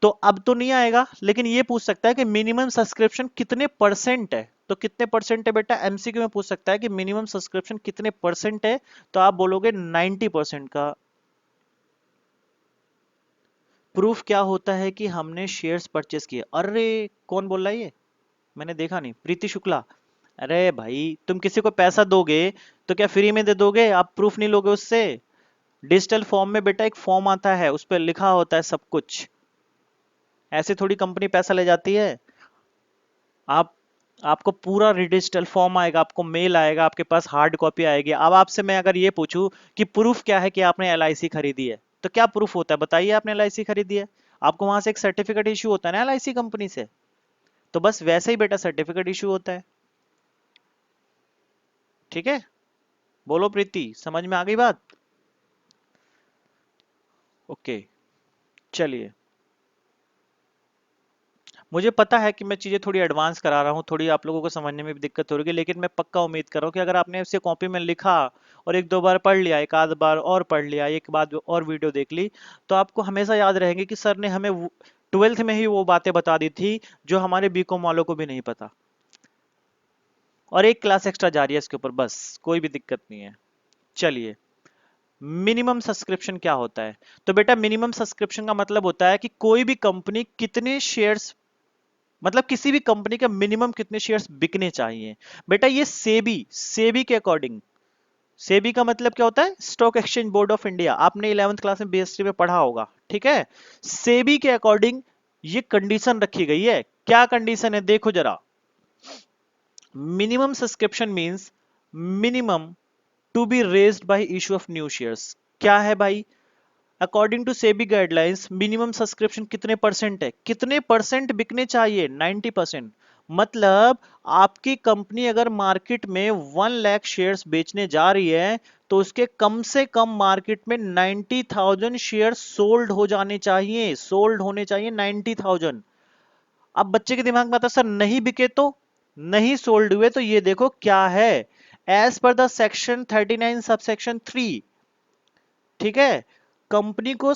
तो अब तो नहीं आएगा, लेकिन ये पूछ सकता है कि मिनिमम सब्सक्रिप्शन कितने परसेंट है। तो कितने परसेंट है बेटा, एमसीक्यू में पूछ सकता है कि मिनिमम सब्सक्रिप्शन कितने परसेंट है, तो आप बोलोगे 90% का। प्रूफ क्या होता है कि हमने शेयर्स परचेस किए। अरे कौन बोल रहा है ये, मैंने देखा नहीं, प्रीति शुक्ला। अरे भाई तुम किसी को पैसा दोगे तो क्या फ्री में दे दोगे, आप प्रूफ नहीं लोगे उससे। डिजिटल फॉर्म में बेटा एक फॉर्म आता है, उस पर लिखा होता है सब कुछ, ऐसे थोड़ी कंपनी पैसा ले जाती है। आप आपको पूरा डिजिटल फॉर्म आएगा, आपको मेल आएगा, आपके पास हार्ड कॉपी आएगी। अब आपसे मैं अगर ये पूछूं कि प्रूफ क्या है कि आपने एलआईसी खरीदी है, तो क्या प्रूफ होता है, बताइए आपने एलआईसी खरीदी है, आपको वहां से एक सर्टिफिकेट इशू होता है ना एलआईसी कंपनी से, तो बस वैसे ही बेटा सर्टिफिकेट इशू होता है। ठीक है, बोलो प्रीति, समझ में आ गई बात। ओके चलिए, मुझे पता है कि मैं चीज़ें थोड़ी एडवांस करा रहा हूँ, थोड़ी आप लोगों को समझने में भी दिक्कत हो रही है, लेकिन मैं पक्का उम्मीद कर रहा हूँ कि अगर आपने इसे कॉपी में लिखा और 1-2 बार पढ़ लिया, एक आध बार और पढ़ लिया, एक बार और वीडियो देख ली, तो आपको हमेशा याद रहेंगे कि सर ने हमें 12th में ही वो बातें बता दी थी जो हमारे बीकॉम वालों को भी नहीं पता, और एक क्लास एक्स्ट्रा जा रही है इसके ऊपर, बस कोई भी दिक्कत नहीं है। चलिए, मिनिमम सब्सक्रिप्शन क्या होता है। तो बेटा मिनिमम सब्सक्रिप्शन का मतलब होता है कि कोई भी कंपनी कितने शेयर्स, मतलब किसी भी कंपनी का मिनिमम कितने शेयर्स बिकने चाहिए। बेटा ये सेबी, सेबी के अकॉर्डिंग, सेबी का मतलब क्या होता है, stock exchange board of India, आपने 11th क्लास में बीएसटी में पढ़ा होगा। ठीक है, सेबी के अकॉर्डिंग ये कंडीशन रखी गई है। क्या कंडीशन है देखो जरा, minimum subscription means minimum to be raised by issue of new shares. क्या है भाई, according to SEBI guidelines minimum subscription कितने परसेंट है, कितने परसेंट बिकने चाहिए, 90%। मतलब आपकी कंपनी अगर मार्केट में 1 लाख शेयर्स बेचने जा रही है, तो उसके कम से कम मार्केट में 90,000 शेयर सोल्ड हो जाने चाहिए, सोल्ड होने चाहिए 90,000। अब बच्चे के दिमाग में आता है सर नहीं बिके तो, नहीं सोल्ड हुए तो ये देखो क्या है, as per the section 39 sub section 3, ठीक है, कंपनी को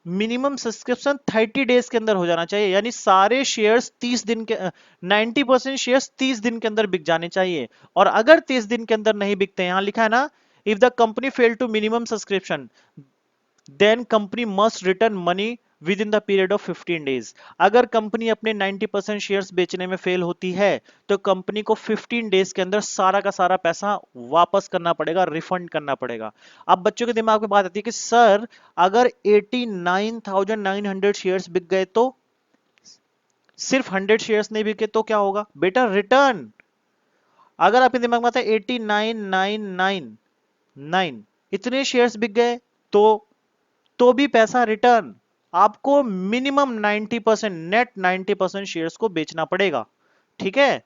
मिनिमम सब्सक्रिप्शन 30 डेज के अंदर हो जाना चाहिए, यानी सारे शेयर्स 30 दिन के 90% शेयर्स 30 दिन के अंदर बिक जाने चाहिए। और अगर 30 दिन के अंदर नहीं बिकते, यहां लिखा है ना, if the company fail to minimum subscription then company must return money with in the period of 15 days. अगर कंपनी अपने 90% शेयर्स बेचने में फेल होती है, तो कंपनी को 15 डेज के अंदर सारा का सारा पैसा वापस करना पड़ेगा, रिफंड करना पड़ेगा। अब बच्चों के दिमाग में बात आती है कि सर अगर 89,900 शेयर्स बिक गए तो, सिर्फ 100 शेयर्स नहीं बिके तो क्या होगा बेटा, रिटर्न। अगर आपके दिमाग में आता है 89,999 इतने शेयर्स बिक गए, तो भी पैसा रिटर्न। आपको मिनिमम 90%, नेट 90% शेयर्स को बेचना पड़ेगा। ठीक है,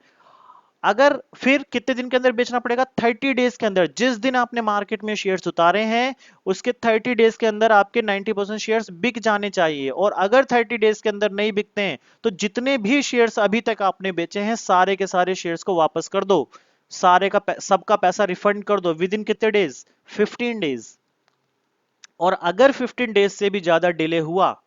अगर फिर कितने दिन के अंदर बेचना पड़ेगा, 30 डेज के अंदर, जिस दिन आपने मार्केट में शेयर्स उतारे हैं उसके 30 डेज के अंदर आपके 90% शेयर्स बिक जाने चाहिए। और अगर 30 डेज के अंदर नहीं बिकते हैं, तो जितने भी शेयर्स अभी तक आपने बेचे हैं सारे के सारे शेयर्स को वापस कर दो, सारे का सबका पैसा रिफंड कर दो विद इन कितने डेज, 15 डेज। और अगर 15 डेज से भी ज्यादा डिले हुआ,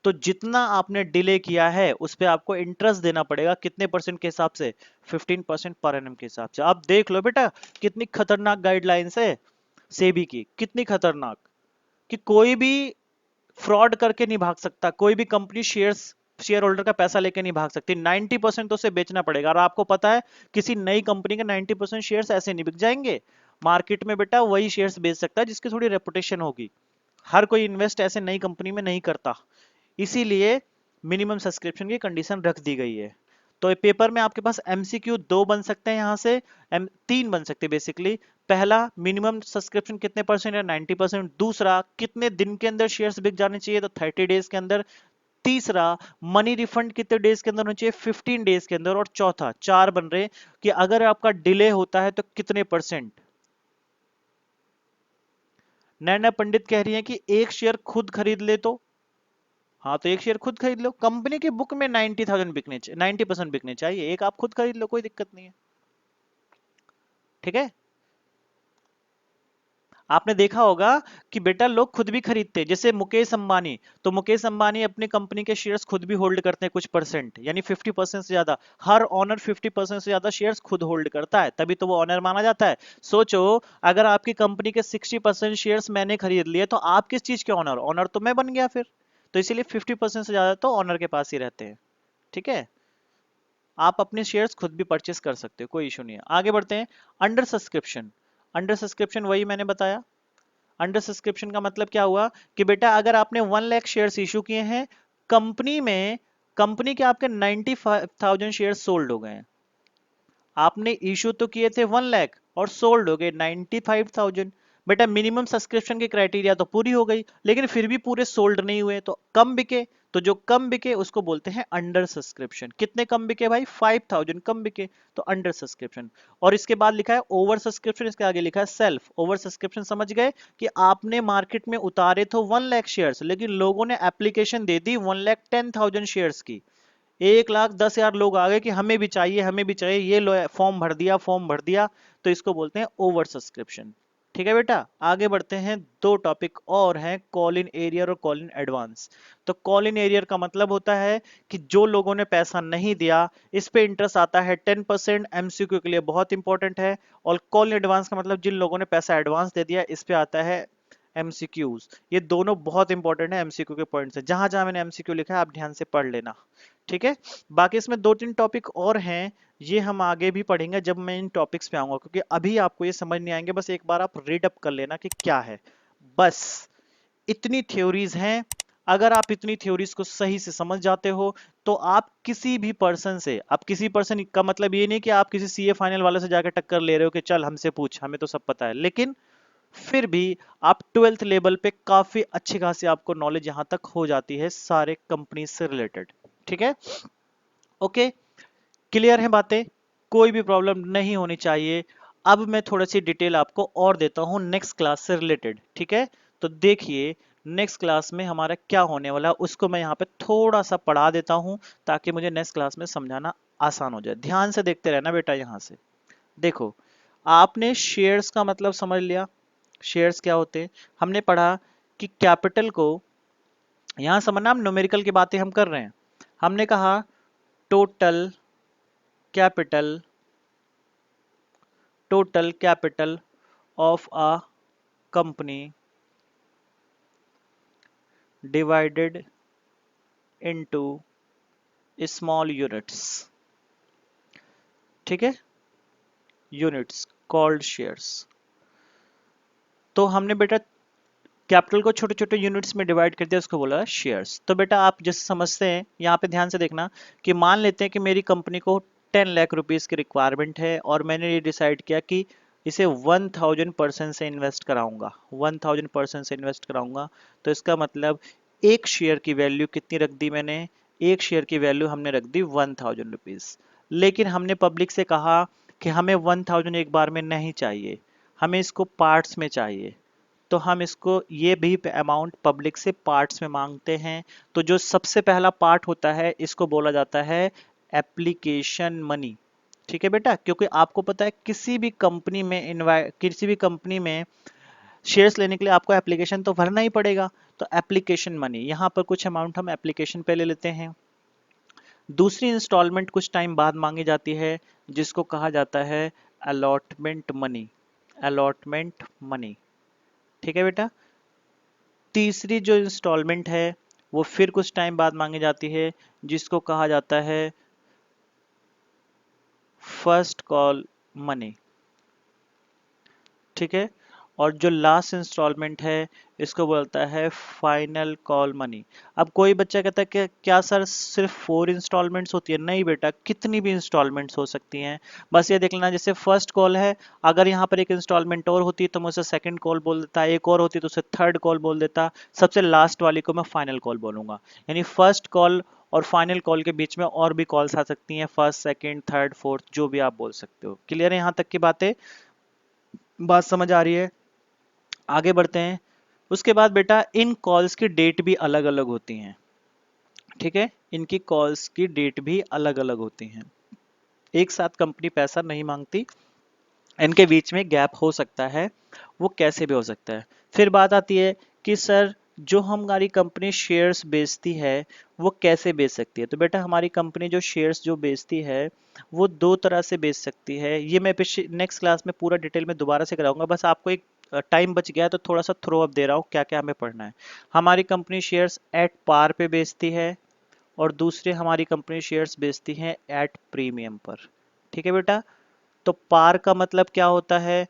तो जितना आपने डिले किया है उस पे आपको इंटरेस्ट देना पड़ेगा, कितने परसेंट के हिसाब से, 15% पर एनम के हिसाब से। आप देख लो बेटा कितनी खतरनाक गाइडलाइंस है सेबी की, कितनी खतरनाक, कि कोई भी फ्रॉड करके नहीं भाग सकता, कोई भी कंपनी शेयर होल्डर का पैसा लेके नहीं भाग सकती, 90% तो उसे बेचना पड़ेगा। और आपको पता है किसी नई कंपनी के 90% शेयर्स ऐसे नहीं बिक जाएंगे मार्केट में, बेटा वही शेयर्स बेच सकता है जिसकी थोड़ी रेपुटेशन होगी। हर कोई इन्वेस्ट ऐसे नई कंपनी में नहीं करता, इसीलिए मिनिमम सब्सक्रिप्शन की कंडीशन रख दी गई है। तो पेपर में आपके पास एमसीक्यू 2 बन सकते हैं, यहां से 3 बन सकते हैं बेसिकली। पहला, मिनिमम सब्सक्रिप्शन कितने परसेंट है, 90%। दूसरा, कितने दिन के अंदर शेयर्स बिक जाने चाहिए, तो 30 डेज के अंदर। तीसरा, मनी रिफंड कितने डेज के अंदर होना चाहिए, 15 डेज के अंदर। और चौथा, 4 बन रहे कि अगर आपका डिले होता है तो कितने परसेंट। नैना पंडित कह रही है कि एक शेयर खुद खरीद ले तो, हाँ तो एक शेयर खुद खरीद लो, कंपनी की बुक में 90,000 बिकने चाहिए, 90% बिकने चाहिए, एक आप खुद खरीद लो, कोई दिक्कत नहीं है। ठीक है, आपने देखा होगा कि बेटा लोग खुद भी खरीदते हैं, जैसे मुकेश अंबानी, तो मुकेश अंबानी अपनी कंपनी के शेयर्स खुद भी होल्ड करते हैं कुछ परसेंट, यानी 50% से ज्यादा। हर ऑनर 50% से ज्यादा शेयर्स खुद होल्ड करता है, तभी तो वो ऑनर माना जाता है। सोचो, अगर आपकी कंपनी के 60% शेयर्स मैंने खरीद लिए तो आप किस चीज के ऑनर, ऑनर तो मैं बन गया फिर। तो इसीलिए 50% से ज्यादा तो ऑनर के पास ही रहते हैं। ठीक है, आप अपने शेयर्स खुद भी परचेस कर सकते हो, कोई इशू नहीं है। आगे बढ़ते हैं। अंडर सब्सक्रिप्शन, अंडर सब्सक्रिप्शन वही मैंने बताया। अंडर सब्सक्रिप्शन का मतलब क्या हुआ कि बेटा अगर आपने 1 लाख शेयर्स इशू किए हैं कंपनी में, कंपनी के आपके 95,000 शेयर्स सोल्ड हो गए हैं। आपने इशू तो किए थे 1 लाख और सोल्ड हो गए 95,000। बेटा मिनिमम सब्सक्रिप्शन की क्राइटेरिया तो पूरी हो गई, लेकिन फिर भी पूरे सोल्ड नहीं हुए, तो कम बिके। तो जो कम बिके उसको बोलते हैं अंडर सब्सक्रिप्शन। कितने कम बिके भाई, 5,000 कम बिके, तो अंडर सब्सक्रिप्शन। और इसके बाद लिखा है ओवर सब्सक्रिप्शन, इसके आगे लिखा है सेल्फ। ओवर सब्सक्रिप्शन समझ गए कि आपने मार्केट में उतारे तो 1 लाख शेयर्स, लेकिन लोगों ने एप्लीकेशन दे दी 1,10,000 शेयर्स की। 1,10,000 लोग आ गए कि हमें भी चाहिए, हमें भी चाहिए, ये लो फॉर्म भर दिया, फॉर्म भर दिया, तो इसको बोलते हैं ओवर सब्सक्रिप्शन। ठीक है बेटा, आगे बढ़ते हैं। दो टॉपिक और हैं, कॉल इन एरियर और कॉल इन एडवांस। तो कॉल इन एरियर का मतलब होता है कि जो लोगों ने पैसा नहीं दिया, इस पे इंटरेस्ट आता है 10%, एमसीक्यू के लिए बहुत इंपॉर्टेंट है। और कॉल इन एडवांस का मतलब जिन लोगों ने पैसा एडवांस दे दिया, इस पे आता है एमसीक्यूज। ये दोनों बहुत इंपॉर्टेंट है एमसीक्यू के पॉइंट से, जहां जहां मैंने एमसीक्यू लिखा है आप ध्यान से पढ़ लेना। ठीक है, बाकी इसमें 2-3 टॉपिक और हैं, ये हम आगे भी पढ़ेंगे जब मैं इन टॉपिक्स पे आऊंगा, क्योंकि अभी आपको ये समझ नहीं आएंगे। बस एक बार आप रीड अप कर लेना कि क्या है, बस इतनी थ्योरीज हैं। अगर आप इतनी थ्योरीज को सही से समझ जाते हो तो आप किसी भी पर्सन से, आप किसी पर्सन का मतलब ये नहीं कि आप किसी सीए फाइनल वाले से जाकर टक्कर ले रहे हो कि चल हमसे पूछ, हमें तो सब पता है, लेकिन फिर भी आप 12th लेवल पे काफी अच्छी खासी आपको नॉलेज यहां तक हो जाती है सारे कंपनी से रिलेटेड। ठीक है, ओके, क्लियर है बातें, कोई भी प्रॉब्लम नहीं होनी चाहिए। अब मैं थोड़ी सी डिटेल आपको और देता हूं नेक्स्ट क्लास से रिलेटेड। ठीक है, तो देखिए नेक्स्ट क्लास में हमारा क्या होने वाला है उसको मैं यहाँ पे थोड़ा सा पढ़ा देता हूं, ताकि मुझे नेक्स्ट क्लास में समझाना आसान हो जाए। ध्यान से देखते रहना बेटा। यहाँ से देखो, आपने शेयर्स का मतलब समझ लिया, शेयर्स क्या होते हैं। हमने पढ़ा कि कैपिटल को, यहां समझना हम न्यूमेरिकल की बातें हम कर रहे हैं। हमने कहा total capital, total capital of a company divided into small units. ठीक है, यूनिट्स कॉल्ड शेयर्स। तो हमने बेटा कैपिटल को छोटे छोटे यूनिट्स में डिवाइड कर दिया, उसको बोला शेयर्स। तो बेटा आप जैसे समझते हैं, यहाँ पे ध्यान से देखना कि मान लेते हैं कि मेरी कंपनी को 10 लाख रुपीस की रिक्वायरमेंट है और मैंने ये डिसाइड किया कि इसे 1,000% से इन्वेस्ट कराऊंगा, 1,000% से इन्वेस्ट कराऊंगा। तो इसका मतलब एक शेयर की वैल्यू कितनी रख दी मैंने, एक शेयर की वैल्यू हमने रख दी 1,000 रुपीज। लेकिन हमने पब्लिक से कहा कि हमें 1,000 एक बार में नहीं चाहिए, हमें इसको पार्ट्स में चाहिए। तो हम इसको ये भी अमाउंट पब्लिक से पार्ट्स में मांगते हैं। तो जो सबसे पहला पार्ट होता है इसको बोला जाता है एप्लीकेशन मनी। ठीक है बेटा, क्योंकि आपको पता है किसी भी कंपनी में शेयर्स लेने के लिए आपको एप्लीकेशन तो भरना ही पड़ेगा। तो एप्लीकेशन मनी, यहाँ पर कुछ अमाउंट हम एप्लीकेशन पे ले लेते हैं। दूसरी इंस्टॉलमेंट कुछ टाइम बाद मांगी जाती है, जिसको कहा जाता है अलॉटमेंट मनी, अलॉटमेंट मनी। ठीक है बेटा, तीसरी जो इंस्टॉलमेंट है वो फिर कुछ टाइम बाद मांगी जाती है, जिसको कहा जाता है फर्स्ट कॉल मनी। ठीक है, और जो लास्ट इंस्टॉलमेंट है इसको बोलता है फाइनल कॉल मनी। अब कोई बच्चा कहता है कि क्या सर सिर्फ 4 इंस्टॉलमेंट्स होती है? नहीं बेटा, कितनी भी इंस्टॉलमेंट्स हो सकती हैं। बस ये देख लेना, जैसे फर्स्ट कॉल है, अगर यहाँ पर एक इंस्टॉलमेंट और होती तो मैं उसे सेकंड कॉल बोल देता, एक और होती तो उसे थर्ड कॉल बोल देता, सबसे लास्ट वाली को मैं फाइनल कॉल बोलूंगा। यानी फर्स्ट कॉल और फाइनल कॉल के बीच में और भी कॉल्स आ सकती हैं, फर्स्ट सेकंड थर्ड फोर्थ जो भी आप बोल सकते हो। क्लियर है यहाँ तक की बातें? बात समझ आ रही है? आगे बढ़ते हैं। उसके बाद बेटा इन कॉल्स की डेट भी अलग अलग होती हैं। ठीक है, इनकी कॉल्स की डेट भी अलग अलग होती हैं। एक साथ कंपनी पैसा नहीं मांगती, इनके बीच में गैप हो सकता है। वो कैसे भी हो सकता है। फिर बात आती है कि सर जो हमारी कंपनी शेयर्स बेचती है वो कैसे बेच सकती है? तो बेटा हमारी कंपनी जो शेयर्स जो बेचती है वो दो तरह से बेच सकती है। ये मैं पिछले नेक्स्ट क्लास में पूरा डिटेल में दोबारा से कराऊंगा, बस आपको एक टाइम बच गया है तो थोड़ा सा थ्रो अप दे रहा हूँ क्या क्या हमें पढ़ना है। हमारी कंपनी शेयर्स एट पार पे बेचती है और दूसरे हमारी कंपनी शेयर्स बेचती हैं एट प्रीमियम पर। ठीक है बेटा, तो पार का मतलब क्या होता है?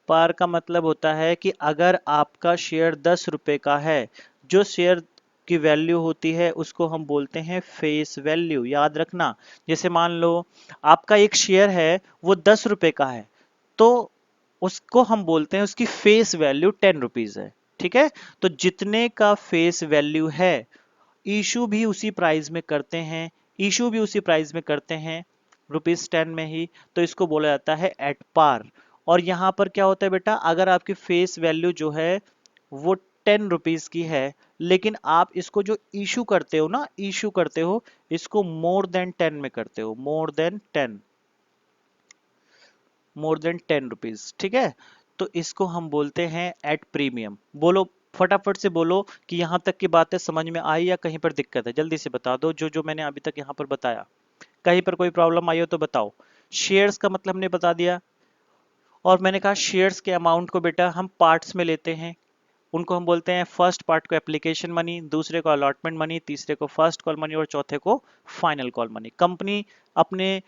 पार का मतलब होता है कि अगर आपका शेयर 10 रुपए का है, जो शेयर की वैल्यू होती है उसको हम बोलते हैं फेस वैल्यू। याद रखना, जैसे मान लो आपका एक शेयर है वो 10 रुपए का है, तो उसको हम बोलते हैं उसकी फेस वैल्यू 10 रुपीज है। ठीक है, तो जितने का फेस वैल्यू है इशू भी उसी प्राइस में करते हैं, इशू भी उसी प्राइस में करते हैं, रुपीज 10 में ही, तो इसको बोला जाता है एट पार। और यहां पर क्या होता है बेटा, अगर आपकी फेस वैल्यू जो है वो 10 रुपीज की है, लेकिन आप इसको जो इशू करते हो ना, इशू करते हो इसको मोर देन 10 में करते हो, मोर देन 10 रुपीज। ठीक है, तो इसको हम बोलते हैं एट प्रीमियम। बोलो फटाफट से बोलो कि यहां तक की बातें समझ में आई या कहीं पर दिक्कत है? जल्दी से बता दो, जो जो मैंने अभी तक यहां पर बताया कहीं पर कोई प्रॉब्लम आई हो तो बताओ। शेयर्स का मतलब हमने बता दिया, और मैंने कहा शेयर्स के अमाउंट को बेटा हम पार्ट्स में लेते हैं। उनको हम बोलते हैं फर्स्ट पार्ट को एप्लीकेशन मनी, दूसरे को अलॉटमेंट मनी, तीसरे को फर्स्ट कॉल मनी और चौथे को फाइनल कॉल मनी। कंपनी अपने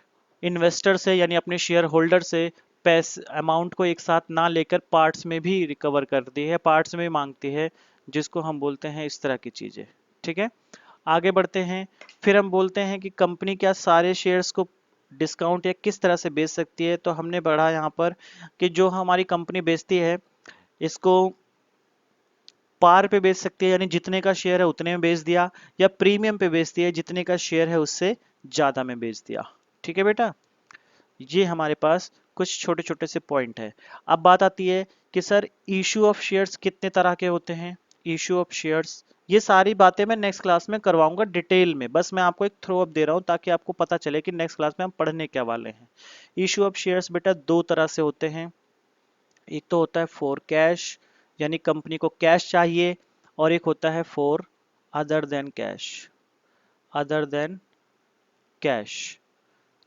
इन्वेस्टर से यानी अपने शेयर होल्डर से पैसे अमाउंट को एक साथ ना लेकर पार्ट्स में भी रिकवर करती है, पार्ट्स में मांगती है, जिसको हम बोलते हैं इस तरह की चीजें। ठीक है, आगे बढ़ते हैं। फिर हम बोलते हैं कि कंपनी क्या सारे शेयर्स को डिस्काउंट या किस तरह से बेच सकती है? तो हमने पढ़ा यहाँ पर कि जो हमारी कंपनी बेचती है इसको पार पे बेच सकती है, यानी जितने का शेयर है उतने में बेच दिया, या प्रीमियम पे बेचती है, जितने का शेयर है उससे ज्यादा में बेच दिया। ठीक है बेटा, ये हमारे पास कुछ छोटे छोटे से पॉइंट है। अब बात आती है कि सर इशू ऑफ शेयर्स कितने तरह के होते हैं? इशू ऑफ शेयर्स, ये सारी बातें मैं नेक्स्ट क्लास में करवाऊंगा डिटेल में, बस मैं आपको एक थ्रो अप दे रहा हूं ताकि आपको पता चले कि नेक्स्ट क्लास में हम पढ़ने क्या वाले हैं। इशू ऑफ शेयर्स बेटा दो तरह से होते हैं। एक तो होता है फॉर कैश, यानी कंपनी को कैश चाहिए, और एक होता है for other than cash, other than cash.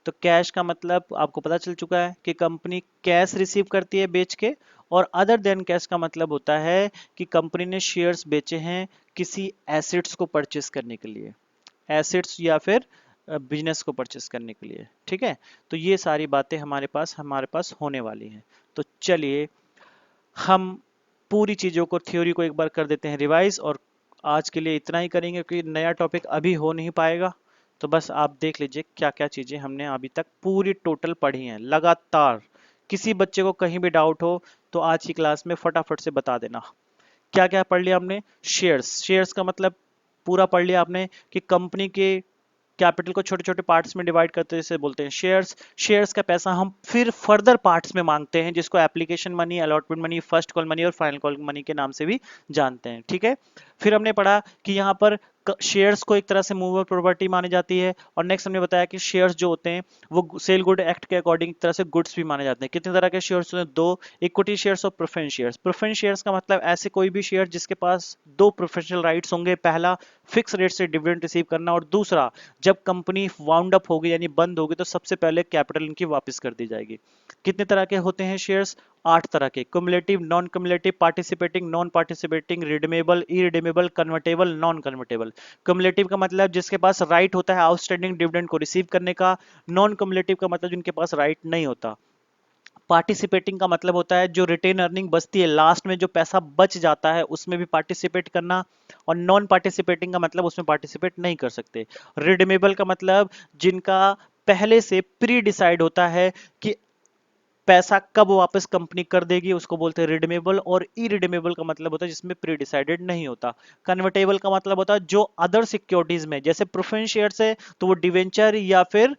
तो कैश का मतलब आपको पता चल चुका है कि कंपनी कैश रिसीव करती है बेच के, और अदर देन कैश का मतलब होता है कि कंपनी ने शेयर्स बेचे हैं किसी एसेट्स को परचेस करने के लिए, एसेट्स या फिर बिजनेस को परचेस करने के लिए। ठीक है, तो ये सारी बातें हमारे पास होने वाली हैं। तो चलिए हम पूरी चीजों को, थ्योरी को एक बार कर देते हैं रिवाइज, और आज के लिए इतना ही करेंगे क्योंकि नया टॉपिक अभी हो नहीं पाएगा। तो बस आप देख लीजिए क्या क्या चीजें हमने अभी तक पूरी टोटल पढ़ी हैं लगातार। किसी बच्चे को कहीं भी डाउट हो तो आज की क्लास में फटाफट से बता देना। क्या क्या पढ़ लिया हमने? शेयर्स, शेयर्स का मतलब पूरा पढ़ लिया आपने कि कंपनी के कैपिटल को छोटे छोटे पार्ट्स में डिवाइड करते हैं, जैसे बोलते हैं शेयर्स। शेयर्स का पैसा हम फिर फर्दर पार्ट्स में मांगते हैं, जिसको application money, allotment money, first call money और फाइनल कॉल मनी के नाम से भी जानते हैं। ठीक है, फिर हमने पढ़ा कि यहाँ पर शेयर्स को एक तरह से मूवेबल प्रॉपर्टी मानी जाती है, और नेक्स्ट हमने बताया कि शेयर्स जो होते हैं वो सेल गुड एक्ट के अकॉर्डिंग एक तरह से गुड्स भी माने जाते हैं। कितने तरह के शेयर्स होते हैं? दो, इक्विटी शेयर्स और प्रेफरेंस शेयर्स। प्रेफरेंस शेयर्स का मतलब ऐसे कोई भी शेयर जिसके पास दो प्रोफेशनल राइट्स होंगे, पहला फिक्स रेट से डिविडेंड रिसीव करना, और दूसरा जब कंपनी वाउंड अप होगी यानी बंद होगी तो सबसे पहले कैपिटल इनकी वापस कर दी जाएगी। कितने तरह के होते हैं शेयर्स? 8 तरह के। Cumulative, non cumulative, participating, non participating, redeemable, irredeemable, convertible, non convertible. Cumulative का मतलब जिसके पास राइट होता है आउटस्टैंडिंग डिविडेंड को रिसीव करने का। नॉन क्युमुलेटिव का मतलब जिनके पास राइट नहीं होता। पार्टिसिपेटिंग का मतलब होता है जो रिटेन अर्निंग बचती है, लास्ट में जो पैसा बच जाता है उसमें भी पार्टिसिपेट करना। और नॉन पार्टिसिपेटिंग का मतलब उसमें पार्टिसिपेट नहीं कर सकते। रिडीमेबल का मतलब जिनका पहले से प्री डिसाइड होता है कि पैसा कब वापस कंपनी कर देगी, उसको बोलते हैं रिडीमेबल। और इरिडीमेबल का मतलब होता है जिसमें प्री डिसाइडेड नहीं होता। कन्वर्टेबल का मतलब होता है जो अदर सिक्योरिटीज में, जैसे प्रेफरेंस शेयर्स है तो वो डिवेंचर या फिर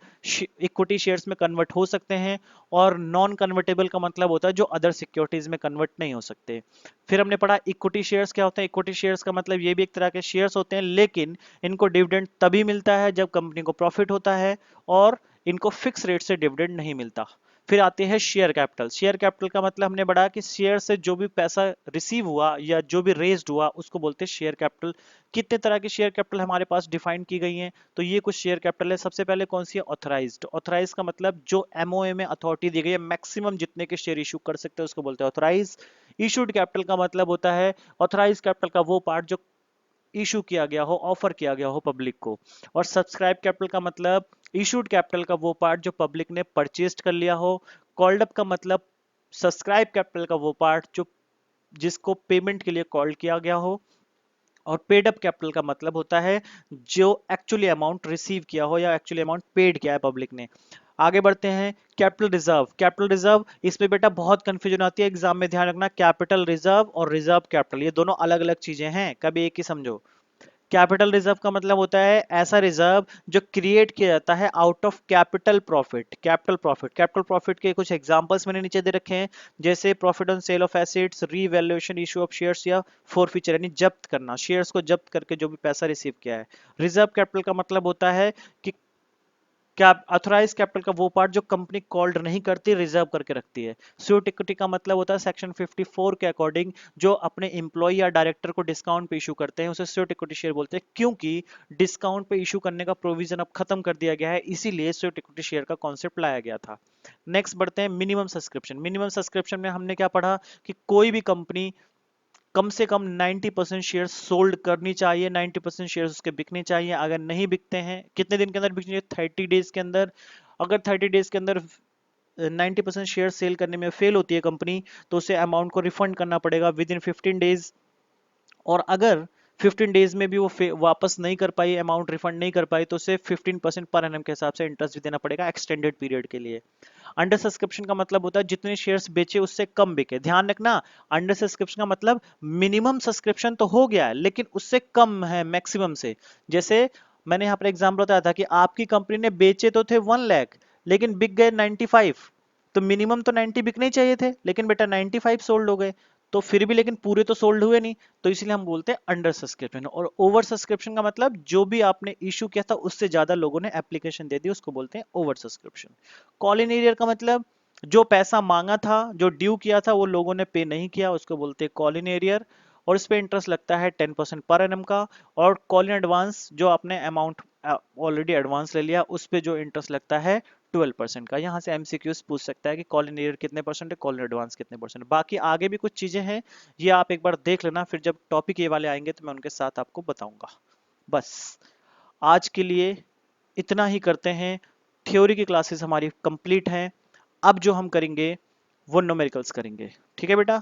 इक्विटी शेयर्स में कन्वर्ट हो सकते हैं। और नॉन कन्वर्टेबल का मतलब होता है जो अदर सिक्योरिटीज में कन्वर्ट नहीं हो सकते। फिर हमने पढ़ा इक्विटी शेयर्स क्या होते हैं। इक्विटी शेयर्स का मतलब ये भी एक तरह के शेयर्स होते हैं, लेकिन इनको डिविडेंड तभी मिलता है जब कंपनी को प्रॉफिट होता है, और इनको फिक्स रेट से डिविडेंड नहीं मिलता। फिर आते हैं शेयर कैपिटल। शेयर कैपिटल का मतलब हमने पढ़ा कि शेयर से जो भी पैसा रिसीव हुआ या जो भी रेज्ड हुआ उसको बोलते हैं शेयर कैपिटल। कितने तरह की शेयर कैपिटल हमारे पास डिफाइन की गई हैं, तो ये कुछ शेयर कैपिटल है। सबसे पहले कौन सी है, ऑथराइज्ड। ऑथराइज का मतलब जो एमओए में अथॉरिटी दी गई है मैक्सिमम जितने के शेयर इशू कर सकते हैं उसको बोलते हैं ऑथराइज। इशूड कैपिटल का मतलब होता है ऑथराइज कैपिटल का वो पार्ट जो इशू किया गया हो, ऑफर किया गया हो पब्लिक को। और सब्सक्राइब कैपिटल का मतलब इशूड कैपिटल का वो पार्ट जो पब्लिक ने परचेज कर लिया हो। कॉल्ड अप का मतलब सब्सक्राइब कैपिटल का वो पार्ट जो जिसको पेमेंट के लिए कॉल किया गया हो। और पेड अप कैपिटल का मतलब होता है जो एक्चुअली अमाउंट रिसीव किया हो या एक्चुअली अमाउंट पेड किया है पब्लिक ने। आगे बढ़ते हैं, कैपिटल रिजर्व। कैपिटल रिजर्व, इसमें बेटा बहुत कंफ्यूजन आती है एग्जाम में, ध्यान रखना। कैपिटल रिजर्व और रिजर्व कैपिटल ये दोनों अलग अलग चीजें हैं, कभी एक ही समझो। कैपिटल रिजर्व का मतलब होता है ऐसा रिजर्व जो क्रिएट किया जाता है out of capital profit. Capital profit, capital profit के कुछ एग्जांपल्स मैंने नीचे दे रखे हैं, जैसे profit on sale of assets, revaluation, issue of shares या फॉरफीचर यानी जब्त करना, शेयर्स को जब्त करके जो भी पैसा रिसीव किया है। रिजर्व कैपिटल का मतलब होता है कि क्या ऑथराइज कैपिटल का वो पार्ट जो कंपनी कॉल्ड नहीं करती, रिजर्व करके रखती है। स्यूट इक्विटी का मतलब होता है सेक्शन 54 के अकॉर्डिंग जो अपने एम्प्लॉय या डायरेक्टर को डिस्काउंट पे इशू करते हैं उसे स्यूट इक्विटी शेयर बोलते हैं, क्योंकि डिस्काउंट पे इशू करने का प्रोविजन अब खत्म कर दिया गया है, इसीलिए स्यूट इक्विटी शेयर का कॉन्सेप्ट लाया गया था। नेक्स्ट बढ़ते हैं, मिनिमम सब्सक्रिप्शन। मिनिमम सब्सक्रिप्शन में हमने क्या पढ़ा कि कोई भी कंपनी कम से कम 90% शेयर सोल्ड करनी चाहिए, 90% शेयर उसके बिकने चाहिए। अगर नहीं बिकते हैं, कितने दिन के अंदर बिकनी चाहिए, 30 डेज के अंदर। अगर 30 डेज के अंदर 90% शेयर सेल करने में फेल होती है कंपनी, तो उसे अमाउंट को रिफंड करना पड़ेगा विद इन 15 डेज। और अगर 15 डेज में भी वो वापस नहीं कर पाई, अमाउंट रिफंड नहीं कर पाई, तो उसे 15% पर एनम के हिसाब से इंटरेस्ट भी देना पड़ेगा एक्सटेंडेड पीरियड के लिए। अंडर सब्सक्रिप्शन का मतलब होता है जितने शेयर्स बेचे उससे कम बिके। ध्यान रखना, अंडर सब्सक्रिप्शन का मतलब मिनिमम सब्सक्रिप्शन तो हो गया है लेकिन उससे कम है मैक्सिमम से। जैसे मैंने यहाँ पर एग्जाम्पल बताया था कि आपकी कंपनी ने बेचे तो थे 1 लाख लेकिन बिक गए 95, तो मिनिमम तो 90 बिकने चाहिए थे, लेकिन बेटा 95 सोल्ड हो गए, तो फिर भी लेकिन पूरे तो सोल्ड हुए नहीं, तो इसलिए हम बोलते हैं अंडर सब्सक्रिप्शन। और ओवर सब्सक्रिप्शन का मतलब जो भी आपने इशू किया था उससे ज्यादा लोगों ने एप्लीकेशन दे दी, उसको बोलते हैं over subscription. Call in arrear का मतलब जो पैसा मांगा था, जो ड्यू किया था, वो लोगों ने पे नहीं किया, उसको बोलते हैं कॉल इन एरियर। और इस पे इंटरेस्ट लगता है 10% पर एनम का। और कॉल इन एडवांस, जो आपने अमाउंट ऑलरेडी एडवांस ले लिया उस पे जो इंटरेस्ट लगता है 12% का। यहाँ से एमसीक्यूज पूछ सकता है कि कॉल इन ईयर कितने परसेंट है, कॉल इन एडवांस कितने परसेंट। बाकी आगे भी कुछ चीजें हैं, ये आप एक बार देख लेना, फिर जब टॉपिक ये वाले आएंगे तो मैं उनके साथ आपको बताऊंगा। बस आज के लिए इतना ही करते हैं। थ्योरी की क्लासेस हमारी कंप्लीट हैं, अब जो हम करेंगे वो न्यूमेरिकल्स करेंगे। ठीक है बेटा।